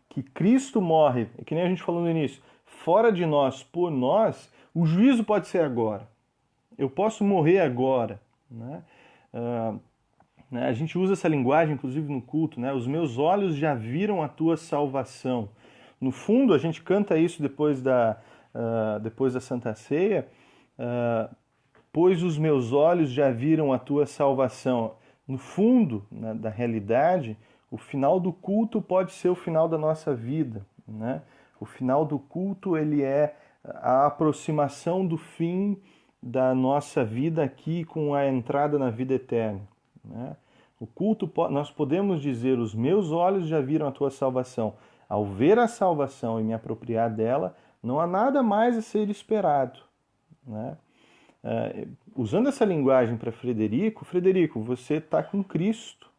que Cristo morre, que nem a gente falou no início, fora de nós, por nós, o juízo pode ser agora. Eu posso morrer agora, né? A gente usa essa linguagem, inclusive no culto, né? Os meus olhos já viram a tua salvação. No fundo, a gente canta isso depois da Santa Ceia, pois os meus olhos já viram a tua salvação. No fundo, né, da realidade, o final do culto pode ser o final da nossa vida, né? O final do culto, ele é a aproximação do fim da nossa vida aqui com a entrada na vida eterna, né? O culto, nós podemos dizer, os meus olhos já viram a tua salvação. Ao ver a salvação e me apropriar dela, não há nada mais a ser esperado, né? Usando essa linguagem para Frederico, você está com Cristo.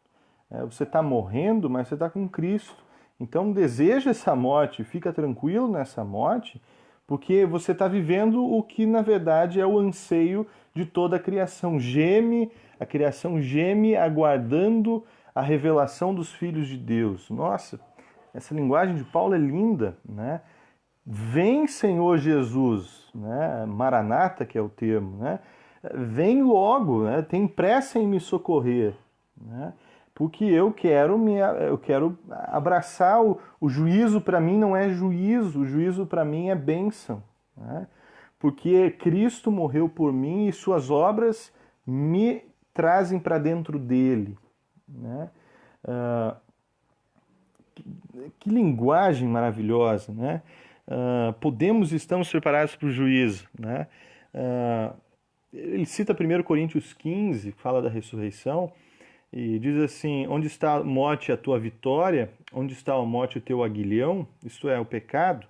Você está morrendo, mas você está com Cristo. Então deseja essa morte, fica tranquilo nessa morte, porque você está vivendo o que na verdade é o anseio de toda a criação. A criação geme aguardando a revelação dos filhos de Deus. Nossa, essa linguagem de Paulo é linda, né? Vem, Senhor Jesus, né? Maranata, que é o termo, né? Vem logo, né? Tem pressa em me socorrer, né? Porque eu quero abraçar o juízo. Para mim não é juízo, o juízo para mim é bênção, né? Porque Cristo morreu por mim e suas obras me trazem para dentro dele, né? Que linguagem maravilhosa, né? Estamos preparados para o juízo, né? Ele cita 1 Coríntios 15, que fala da ressurreição, e diz assim: onde está a morte a tua vitória? Onde está a morte o teu aguilhão? Isto é, o pecado.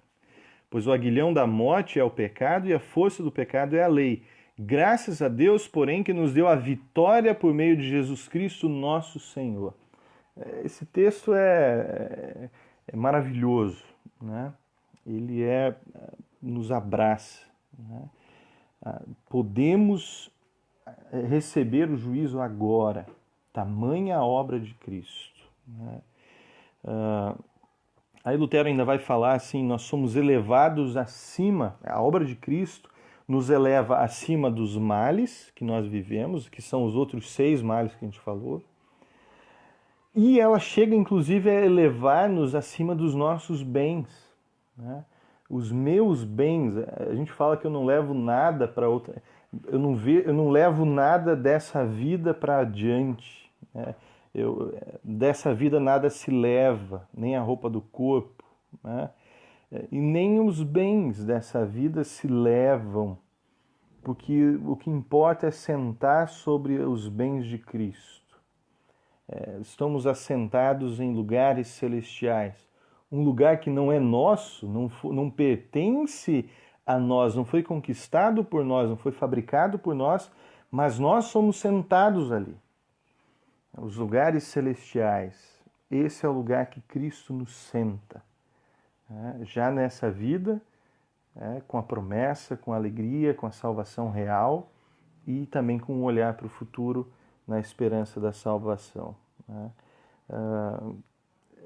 Pois o aguilhão da morte é o pecado e a força do pecado é a lei. Graças a Deus, porém, que nos deu a vitória por meio de Jesus Cristo, nosso Senhor. Esse texto é maravilhoso, né? Ele nos abraça, né? Podemos receber o juízo agora, tamanha a obra de Cristo, né? Aí Lutero ainda vai falar assim: nós somos elevados acima, a obra de Cristo nos eleva acima dos males que nós vivemos, que são os outros 6 males que a gente falou, e ela chega inclusive a elevar-nos acima dos nossos bens, né? Os meus bens, a gente fala que eu não levo nada para outra, eu não levo nada dessa vida para adiante, né? Dessa vida nada se leva, nem a roupa do corpo, né? E nem os bens dessa vida se levam, porque o que importa é sentar sobre os bens de Cristo. Estamos assentados em lugares celestiais, um lugar que não é nosso, não pertence a nós, não foi conquistado por nós, não foi fabricado por nós, mas nós somos sentados ali. Os lugares celestiais, esse é o lugar que Cristo nos senta, né? Já nessa vida, com a promessa, com a alegria, com a salvação real e também com um olhar para o futuro na esperança da salvação, né?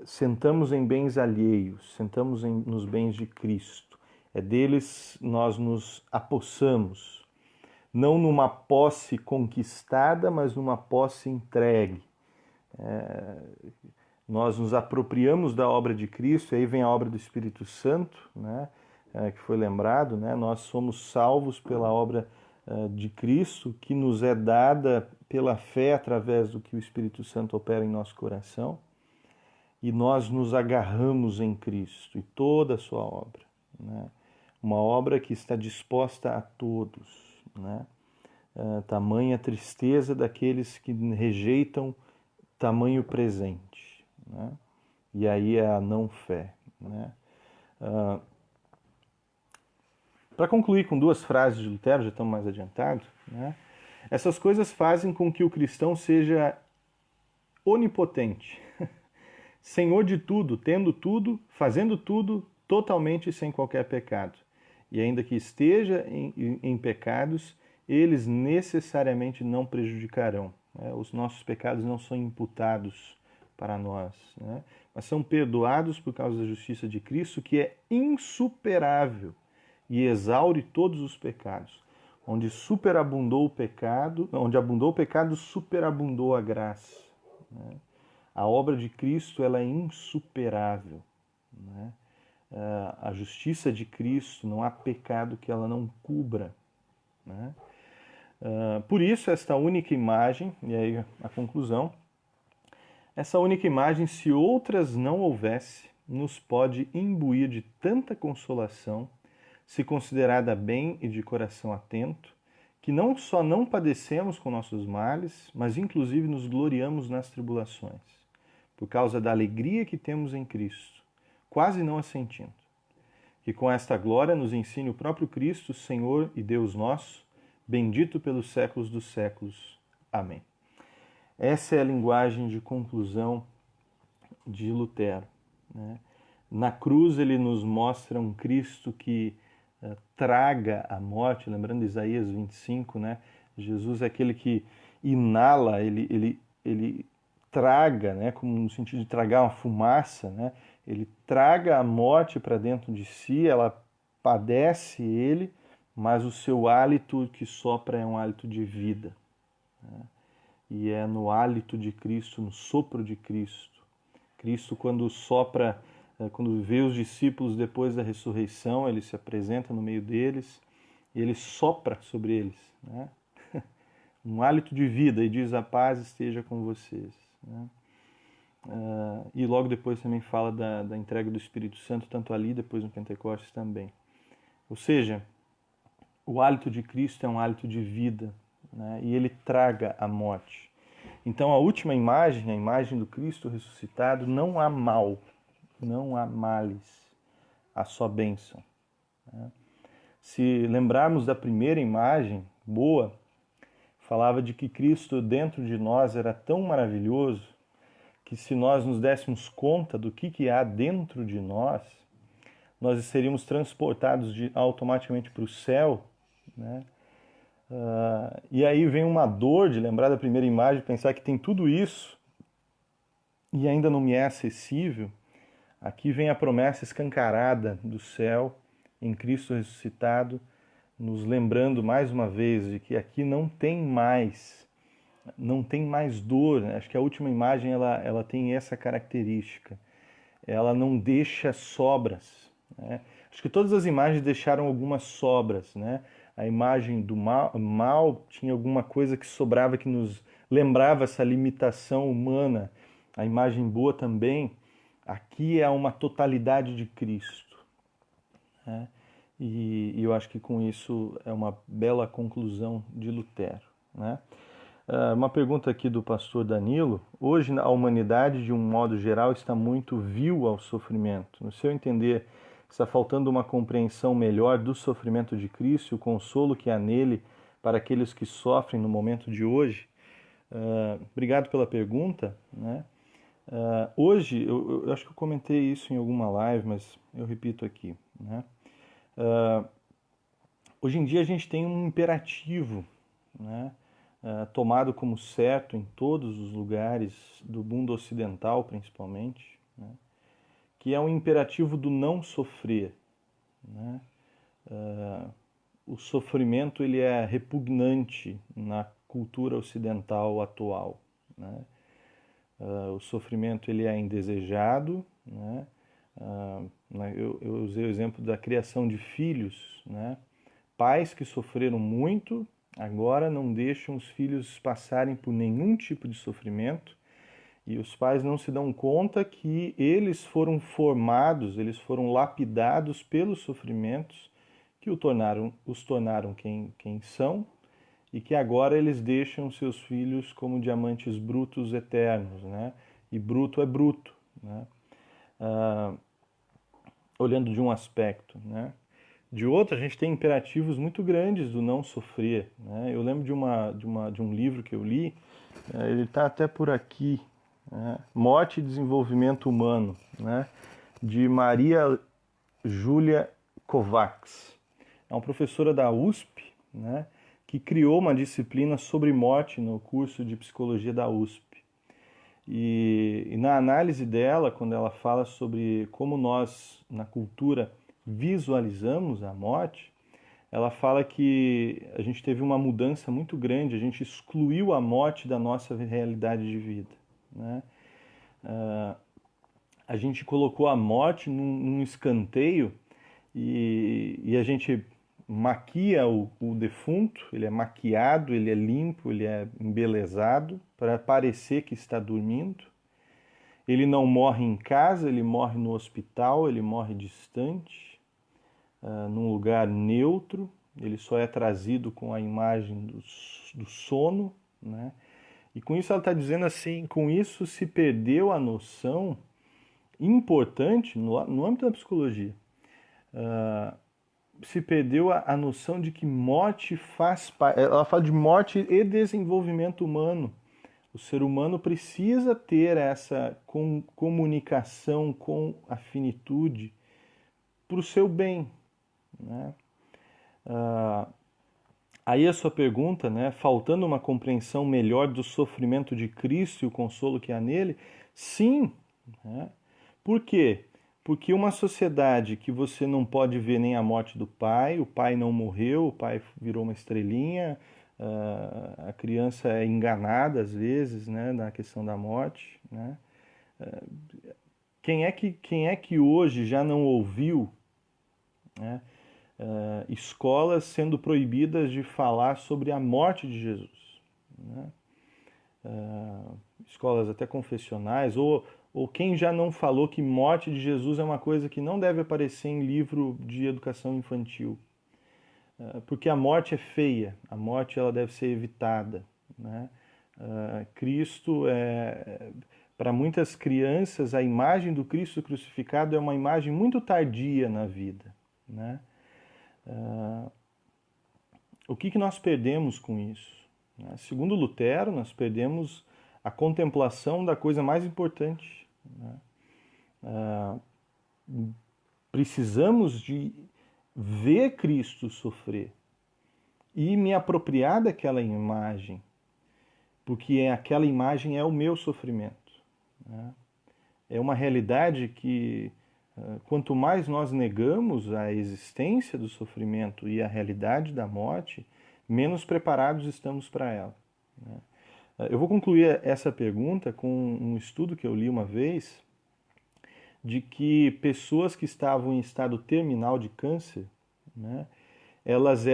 Sentamos em bens alheios, sentamos nos bens de Cristo. Deles nós nos apossamos. não numa posse conquistada, mas numa posse entregue. Nós nos apropriamos da obra de Cristo, e aí vem a obra do Espírito Santo, né, que foi lembrado, né, nós somos salvos pela obra de Cristo, que nos é dada pela fé através do que o Espírito Santo opera em nosso coração, e nós nos agarramos em Cristo e toda a sua obra, né, uma obra que está disposta a todos, né, tamanha tristeza daqueles que rejeitam tamanho presente, né? E aí é a não fé, né? Para concluir com duas frases de Lutero, já estamos mais adiantados, né? Essas coisas fazem com que o cristão seja onipotente, senhor de tudo, tendo tudo, fazendo tudo, totalmente sem qualquer pecado. E ainda que esteja em pecados, eles necessariamente não prejudicarão. Os nossos pecados não são imputados para nós, né? Mas são perdoados por causa da justiça de Cristo, que é insuperável e exaure todos os pecados. Onde superabundou o pecado, onde abundou o pecado, superabundou a graça, né? A obra de Cristo, ela é insuperável, né? A justiça de Cristo, não há pecado que ela não cubra, né? Por isso, esta única imagem, e aí a conclusão, essa única imagem, se outras não houvesse, nos pode imbuir de tanta consolação, se considerada bem e de coração atento, que não só não padecemos com nossos males, mas inclusive nos gloriamos nas tribulações, por causa da alegria que temos em Cristo, quase não a sentindo. Que com esta glória nos ensine o próprio Cristo, Senhor e Deus nosso, bendito pelos séculos dos séculos. Amém. Essa é a linguagem de conclusão de Lutero, né? Na cruz ele nos mostra um Cristo que traga a morte, lembrando Isaías 25, né? Jesus é aquele que inala, ele traga, né? Como no sentido de tragar uma fumaça, né? Ele traga a morte para dentro de si, ela padece ele, mas o seu hálito que sopra é um hálito de vida, né? E é no hálito de Cristo, no sopro de Cristo. Cristo, quando sopra, quando vê os discípulos depois da ressurreição, ele se apresenta no meio deles e ele sopra sobre eles, né? Um hálito de vida, e diz: a paz esteja com vocês, né? E logo depois também fala da entrega do Espírito Santo, tanto ali, depois no Pentecostes também. Ou seja, o hálito de Cristo é um hálito de vida, né? E ele traga a morte. Então a última imagem, a imagem do Cristo ressuscitado, não há mal, não há males, há só bênção, né? Se lembrarmos da primeira imagem, boa, falava de que Cristo dentro de nós era tão maravilhoso que se nós nos dessemos conta do que há dentro de nós seríamos transportados automaticamente para o céu, né? E aí vem uma dor de lembrar da primeira imagem, pensar que tem tudo isso e ainda não me é acessível. Aqui vem a promessa escancarada do céu em Cristo ressuscitado, nos lembrando mais uma vez de que aqui não tem mais dor, né? Acho que a última imagem ela tem essa característica. Ela não deixa sobras, né? Acho que todas as imagens deixaram algumas sobras, né? A imagem do mal tinha alguma coisa que sobrava, que nos lembrava essa limitação humana. A imagem boa também. Aqui é uma totalidade de Cristo, né? E eu acho que com isso é uma bela conclusão de Lutero, né? Uma pergunta aqui do pastor Danilo. Hoje a humanidade, de um modo geral, está muito vil ao sofrimento. No seu entender, está faltando uma compreensão melhor do sofrimento de Cristo e o consolo que há nele para aqueles que sofrem no momento de hoje? Obrigado pela pergunta, né? Hoje, eu acho que eu comentei isso em alguma live, mas eu repito aqui, né? Hoje em dia a gente tem um imperativo, né? Tomado como certo em todos os lugares do mundo ocidental, principalmente, né? Que é um imperativo do não sofrer, né? o sofrimento ele é repugnante na cultura ocidental atual, né? O sofrimento ele é indesejado, né? Eu usei o exemplo da criação de filhos, né? Pais que sofreram muito agora não deixam os filhos passarem por nenhum tipo de sofrimento, e os pais não se dão conta que eles foram formados, eles foram lapidados pelos sofrimentos que os tornaram quem são, e que agora eles deixam seus filhos como diamantes brutos eternos, né? E bruto é bruto, né? Olhando de um aspecto, né? De outro, a gente tem imperativos muito grandes do não sofrer, né? Eu lembro de um livro que eu li, ele está até por aqui, né? Morte e Desenvolvimento Humano, né? De Maria Júlia Kovacs. É uma professora da USP, né? Que criou uma disciplina sobre morte no curso de psicologia da USP. E na análise dela, quando ela fala sobre como nós, na cultura, visualizamos a morte, ela fala que a gente teve uma mudança muito grande, a gente excluiu a morte da nossa realidade de vida, né? A gente colocou a morte num escanteio e a gente maquia o defunto, ele é maquiado, ele é limpo, ele é embelezado para parecer que está dormindo. Ele não morre em casa, ele morre no hospital, ele morre distante, num lugar neutro, ele só é trazido com a imagem do sono, né? E com isso ela está dizendo assim, com isso se perdeu a noção importante no âmbito da psicologia, se perdeu a noção de que morte faz parte. Ela fala de morte e desenvolvimento humano. O ser humano precisa ter essa comunicação com a finitude para o seu bem, né? Aí a sua pergunta, né, faltando uma compreensão melhor do sofrimento de Cristo e o consolo que há nele, sim, né? Por quê? Porque uma sociedade que você não pode ver nem a morte do pai, o pai não morreu, o pai virou uma estrelinha, a criança é enganada às vezes, né, na questão da morte, né? Quem é que hoje já não ouviu, né, escolas sendo proibidas de falar sobre a morte de Jesus, né? Escolas até confessionais, ou quem já não falou que morte de Jesus é uma coisa que não deve aparecer em livro de educação infantil, porque a morte é feia, a morte ela deve ser evitada, né? Cristo para muitas crianças, a imagem do Cristo crucificado é uma imagem muito tardia na vida, né? O que nós perdemos com isso? Segundo Lutero, nós perdemos a contemplação da coisa mais importante, né? Precisamos de ver Cristo sofrer e me apropriar daquela imagem, porque aquela imagem é o meu sofrimento, né? É uma realidade que, quanto mais nós negamos a existência do sofrimento e a realidade da morte, menos preparados estamos para ela, né? Eu vou concluir essa pergunta com um estudo que eu li uma vez, de que pessoas que estavam em estado terminal de câncer, né, elas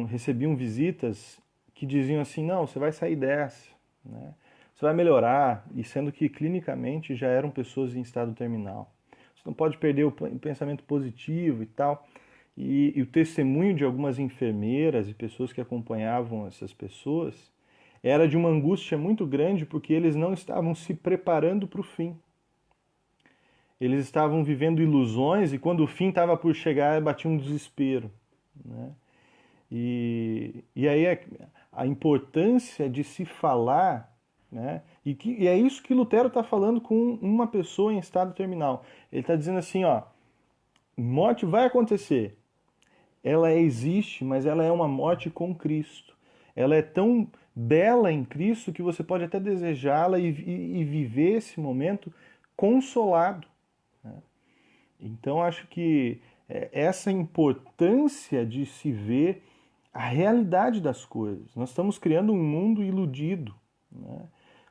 recebiam visitas que diziam assim, não, você vai sair dessa, né, você vai melhorar, e sendo que clinicamente já eram pessoas em estado terminal. Você não pode perder o pensamento positivo e tal. E o testemunho de algumas enfermeiras e pessoas que acompanhavam essas pessoas era de uma angústia muito grande, porque eles não estavam se preparando para o fim. Eles estavam vivendo ilusões e quando o fim estava por chegar, batia um desespero, né? E aí a importância de se falar, né? E é isso que Lutero está falando com uma pessoa em estado terminal. Ele está dizendo assim, ó, morte vai acontecer. Ela existe, mas ela é uma morte com Cristo. Ela é tão bela em Cristo que você pode até desejá-la e viver esse momento consolado, né? Então acho que essa importância de se ver a realidade das coisas. Nós estamos criando um mundo iludido, né?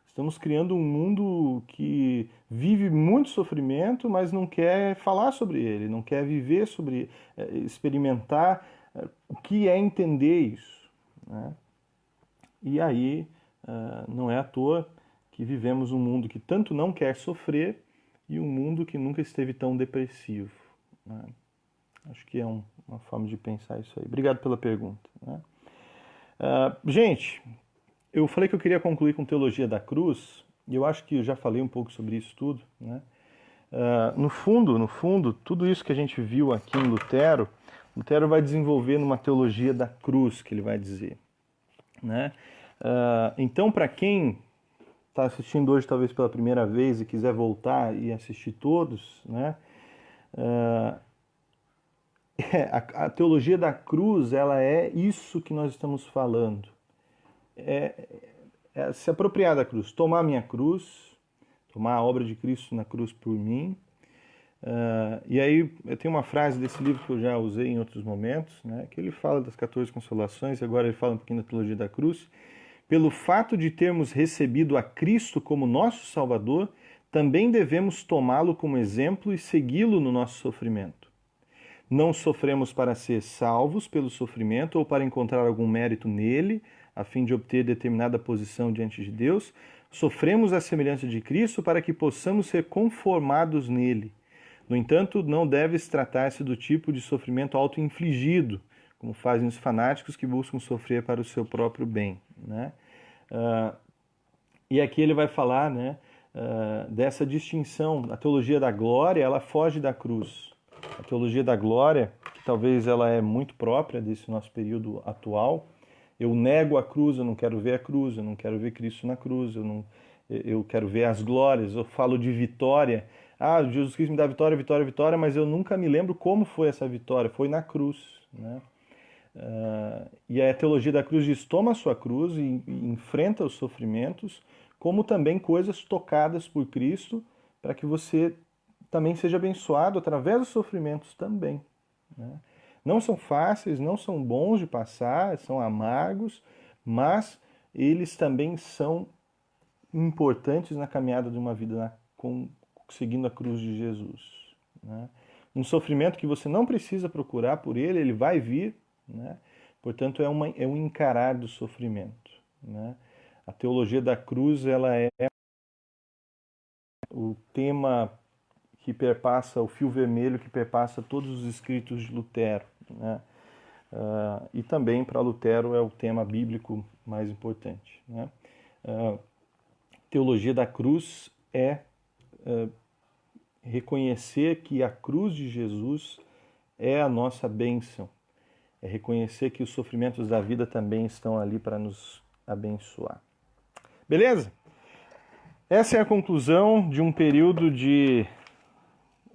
Estamos criando um mundo que vive muito sofrimento, mas não quer falar sobre ele, não quer viver sobre, experimentar o que é entender isso, né? E aí, não é à toa que vivemos um mundo que tanto não quer sofrer e um mundo que nunca esteve tão depressivo, né? Acho que é uma forma de pensar isso aí. Obrigado pela pergunta, né? Gente, eu falei que eu queria concluir com teologia da cruz, e eu acho que eu já falei um pouco sobre isso tudo, né? No fundo, tudo isso que a gente viu aqui em Lutero, Lutero vai desenvolver numa teologia da cruz, que ele vai dizer, né? Então, para quem está assistindo hoje talvez pela primeira vez e quiser voltar e assistir todos, né? A teologia da cruz, ela é isso que nós estamos falando. É se apropriar da cruz, tomar a minha cruz, tomar a obra de Cristo na cruz por mim. E aí eu tenho uma frase desse livro que eu já usei em outros momentos, né, que ele fala das 14 consolações, e agora ele fala um pouquinho da teologia da cruz. Pelo fato de termos recebido a Cristo como nosso Salvador, também devemos tomá-lo como exemplo e segui-lo no nosso sofrimento. Não sofremos para ser salvos pelo sofrimento ou para encontrar algum mérito nele, a fim de obter determinada posição diante de Deus. Sofremos à semelhança de Cristo para que possamos ser conformados nele. No entanto, não deve tratar-se do tipo de sofrimento auto-infligido, como fazem os fanáticos que buscam sofrer para o seu próprio bem, né? E aqui ele vai falar, né, dessa distinção. A teologia da glória, ela foge da cruz. A teologia da glória, que talvez ela é muito própria desse nosso período atual. Eu nego a cruz, eu não quero ver a cruz, eu não quero ver Cristo na cruz, eu quero ver as glórias. Eu falo de vitória. Jesus Cristo me dá vitória, vitória, vitória, mas eu nunca me lembro como foi essa vitória. Foi na cruz, né? E a teologia da cruz diz: toma a sua cruz e enfrenta os sofrimentos, como também coisas tocadas por Cristo, para que você também seja abençoado através dos sofrimentos também, né? Não são fáceis, não são bons de passar, são amargos, mas eles também são importantes na caminhada de uma vida seguindo a cruz de Jesus, né? Um sofrimento que você não precisa procurar por ele, ele vai vir, né? Portanto, é um encarar do sofrimento, né? A teologia da cruz, ela é o tema que perpassa, o fio vermelho que perpassa todos os escritos de Lutero, né? E também para Lutero é o tema bíblico mais importante, né? Teologia da cruz é reconhecer que a cruz de Jesus é a nossa bênção, é reconhecer que os sofrimentos da vida também estão ali para nos abençoar. Beleza? Essa é a conclusão de um período de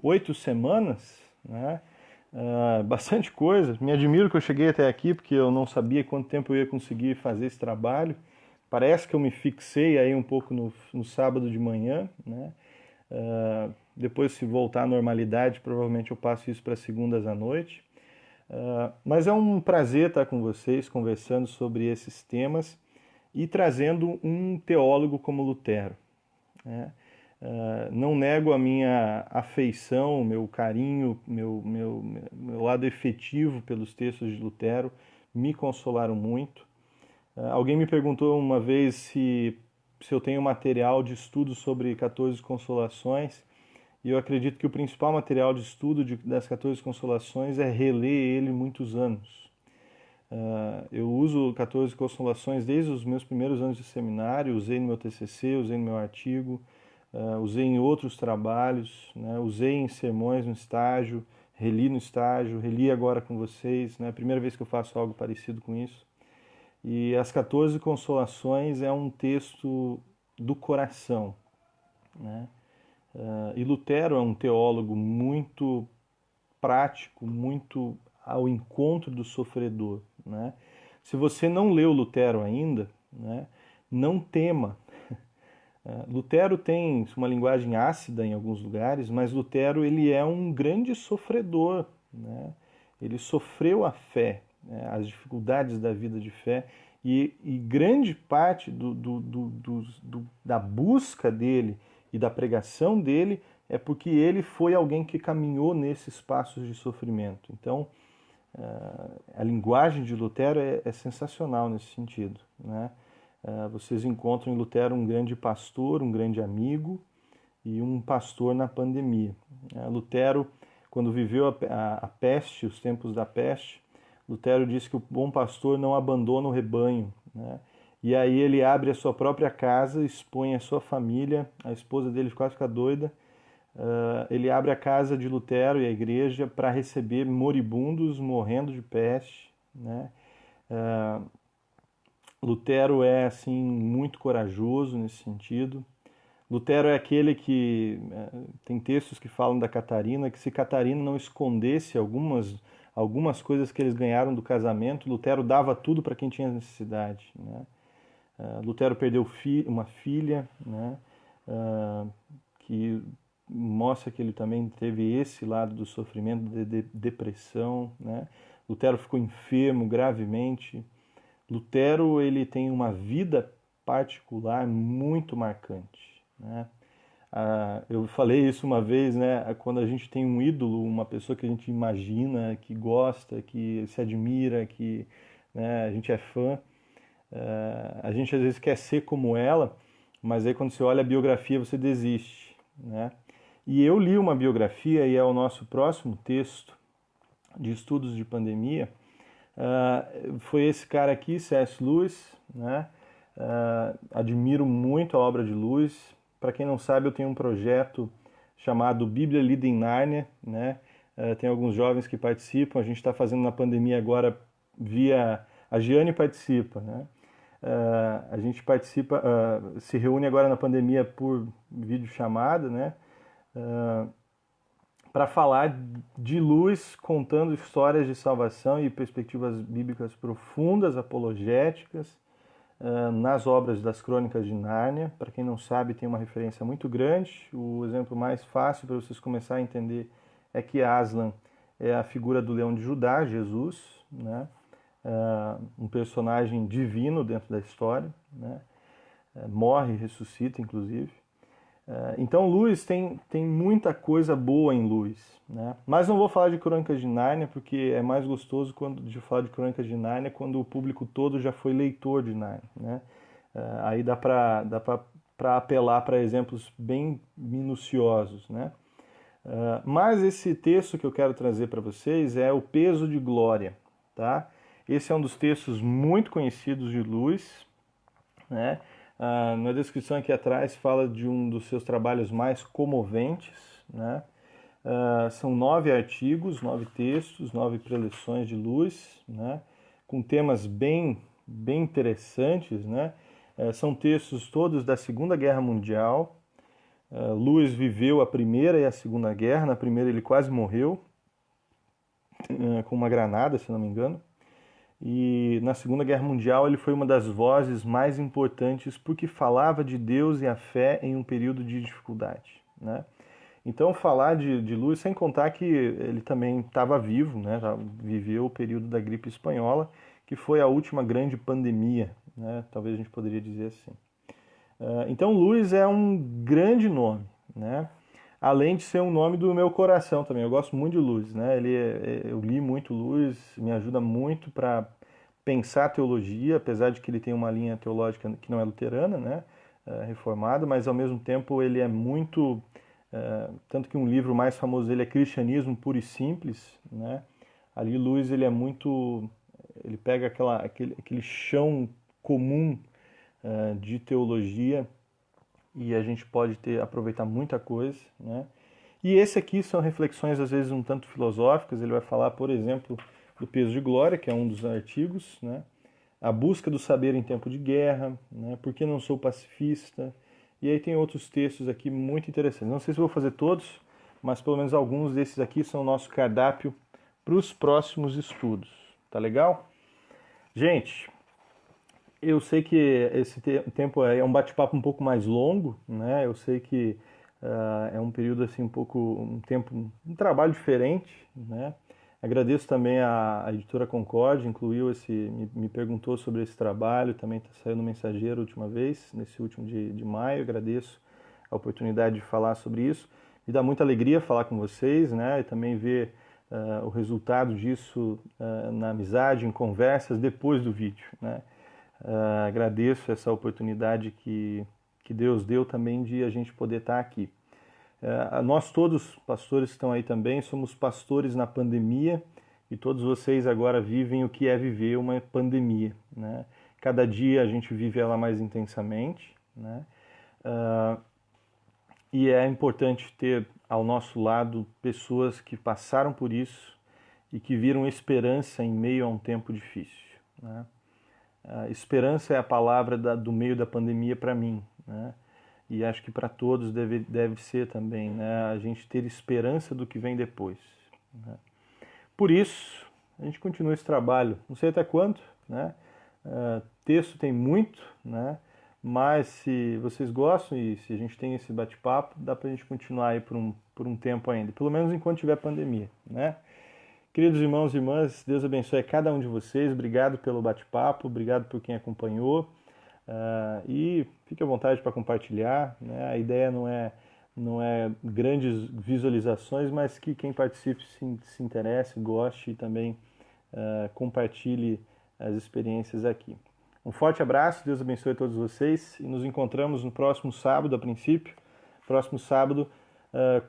8 semanas, né? Bastante coisa. Me admiro que eu cheguei até aqui, porque eu não sabia quanto tempo eu ia conseguir fazer esse trabalho. Parece que eu me fixei aí um pouco no sábado de manhã, né? Depois, se voltar à normalidade, provavelmente eu passo isso para segundas à noite. Mas é um prazer estar com vocês, conversando sobre esses temas e trazendo um teólogo como Lutero, né? Não nego a minha afeição, meu carinho, meu lado efetivo pelos textos de Lutero, me consolaram muito. Alguém me perguntou uma vez se eu tenho material de estudo sobre 14 Consolações, e eu acredito que o principal material de estudo das 14 Consolações é reler ele muitos anos. Eu uso 14 Consolações desde os meus primeiros anos de seminário, usei no meu TCC, usei no meu artigo, usei em outros trabalhos, né? Usei em sermões no estágio, reli no estágio, reli agora com vocês, né? Primeira vez que eu faço algo parecido com isso. E as 14 Consolações é um texto do coração, né? E Lutero é um teólogo muito prático, muito ao encontro do sofredor, né? Se você não leu Lutero ainda, né, não tema. Lutero tem uma linguagem ácida em alguns lugares, mas Lutero ele é um grande sofredor, né? Ele sofreu a fé, né? As dificuldades da vida de fé, e grande parte da busca dele e da pregação dele é porque ele foi alguém que caminhou nesses passos de sofrimento. Então, a linguagem de Lutero é sensacional nesse sentido, né? Vocês encontram em Lutero um grande pastor, um grande amigo e um pastor na pandemia. Lutero, quando viveu a peste, os tempos da peste, Lutero disse que o bom pastor não abandona o rebanho, né? E aí ele abre a sua própria casa, expõe a sua família, a esposa dele quase fica doida. Ele abre a casa de Lutero e a igreja para receber moribundos morrendo de peste, né? Lutero é assim muito corajoso nesse sentido. Lutero é aquele que tem textos que falam da Catarina, que se Catarina não escondesse algumas coisas que eles ganharam do casamento, Lutero dava tudo para quem tinha necessidade, né? Lutero perdeu uma filha, né? Que mostra que ele também teve esse lado do sofrimento, de depressão, né? Lutero ficou enfermo gravemente. Lutero ele tem uma vida particular muito marcante, né? Eu falei isso uma vez, né? Quando a gente tem um ídolo, uma pessoa que a gente imagina, que gosta, que se admira, que, né, a gente é fã, a gente às vezes quer ser como ela, mas aí quando você olha a biografia você desiste, né? E eu li uma biografia, e é o nosso próximo texto de estudos de pandemia. Foi esse cara aqui, C.S. Lewis, né? Admiro muito a obra de Lewis. Para quem não sabe, eu tenho um projeto chamado Bíblia Lida em Nárnia, né? Tem alguns jovens que participam, a gente está fazendo na pandemia agora via... A Giane participa, né? A gente participa, se reúne agora na pandemia por videochamada, né? Para falar de Lewis, contando histórias de salvação e perspectivas bíblicas profundas, apologéticas, nas obras das Crônicas de Nárnia. Para quem não sabe, tem uma referência muito grande. O exemplo mais fácil para vocês começarem a entender é que Aslan é a figura do leão de Judá, Jesus, né? Um personagem divino dentro da história, né? Morre e ressuscita, inclusive. Então Lewis tem muita coisa boa em Lewis, né? Mas não vou falar de Crônicas de Nárnia, porque é mais gostoso de falar de Crônicas de Nárnia quando o público todo já foi leitor de Nárnia, né? Aí dá para apelar para exemplos bem minuciosos, né? Mas esse texto que eu quero trazer para vocês é O Peso de Glória, tá? Esse é um dos textos muito conhecidos de Lewis, né? Na descrição aqui atrás fala de um dos seus trabalhos mais comoventes, né? São 9 artigos, 9 textos, 9 preleções de Lewis, né? Com temas bem interessantes, né? São textos todos da Segunda Guerra Mundial. Lewis viveu a Primeira e a Segunda Guerra. Na Primeira ele quase morreu com uma granada, se não me engano. E na Segunda Guerra Mundial ele foi uma das vozes mais importantes porque falava de Deus e a fé em um período de dificuldade, né? Então falar de Lewis, sem contar que ele também estava vivo, né? Viveu o período da gripe espanhola, que foi a última grande pandemia, né? Talvez a gente poderia dizer assim. Então Lewis é um grande nome, né? Além de ser um nome do meu coração também. Eu gosto muito de Lewis, né? Eu li muito Lewis, me ajuda muito para pensar teologia, apesar de que ele tem uma linha teológica que não é luterana, né? Reformada, mas ao mesmo tempo ele é muito... tanto que um livro mais famoso dele é Cristianismo Puro e Simples, né? Ali Lewis ele é muito... ele pega aquele chão comum de teologia, e a gente pode aproveitar muita coisa, né? E esse aqui são reflexões às vezes um tanto filosóficas. Ele vai falar, por exemplo, do peso de glória, que é um dos artigos, né? A busca do saber em tempo de guerra, né? Por que não sou pacifista? E aí tem outros textos aqui muito interessantes. Não sei se vou fazer todos, mas pelo menos alguns desses aqui são o nosso cardápio para os próximos estudos. Tá legal? Gente, eu sei que esse tempo é um bate-papo um pouco mais longo, né? Eu sei que é um período assim um trabalho diferente, né? Agradeço também a editora Concorde, me perguntou sobre esse trabalho, também saiu no Mensageiro a última vez, nesse último de maio. Agradeço a oportunidade de falar sobre isso. Me dá muita alegria falar com vocês, né? E também ver o resultado disso na amizade, em conversas depois do vídeo, né? Agradeço essa oportunidade que Deus deu também de a gente poder estar aqui. Nós todos, pastores que estão aí também, somos pastores na pandemia e todos vocês agora vivem o que é viver uma pandemia, né? Cada dia a gente vive ela mais intensamente, né? E é importante ter ao nosso lado pessoas que passaram por isso e que viram esperança em meio a um tempo difícil, né? Esperança é a palavra do meio da pandemia para mim, né? E acho que para todos deve ser também, né? A gente ter esperança do que vem depois, né? Por isso, a gente continua esse trabalho, não sei até quanto, né? Texto tem muito, né? Mas se vocês gostam e se a gente tem esse bate-papo, dá para a gente continuar aí por um tempo ainda, pelo menos enquanto tiver pandemia, né? Queridos irmãos e irmãs, Deus abençoe a cada um de vocês, obrigado pelo bate-papo, obrigado por quem acompanhou. E fique à vontade para compartilhar, né? A ideia não é grandes visualizações, mas que quem participe se interesse, goste e também compartilhe as experiências aqui. Um forte abraço, Deus abençoe a todos vocês e nos encontramos no próximo sábado, a princípio,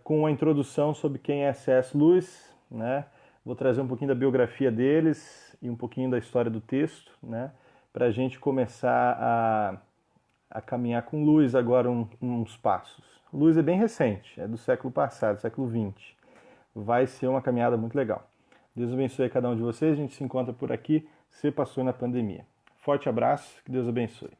com a introdução sobre quem é C.S. Lewis, né? Vou trazer um pouquinho da biografia deles e um pouquinho da história do texto, né? Para a gente começar a caminhar com Lewis agora uns passos. Lewis é bem recente, é do século passado, século XX. Vai ser uma caminhada muito legal. Deus abençoe a cada um de vocês, a gente se encontra por aqui, Ser Pastor na Pandemia. Forte abraço, que Deus abençoe.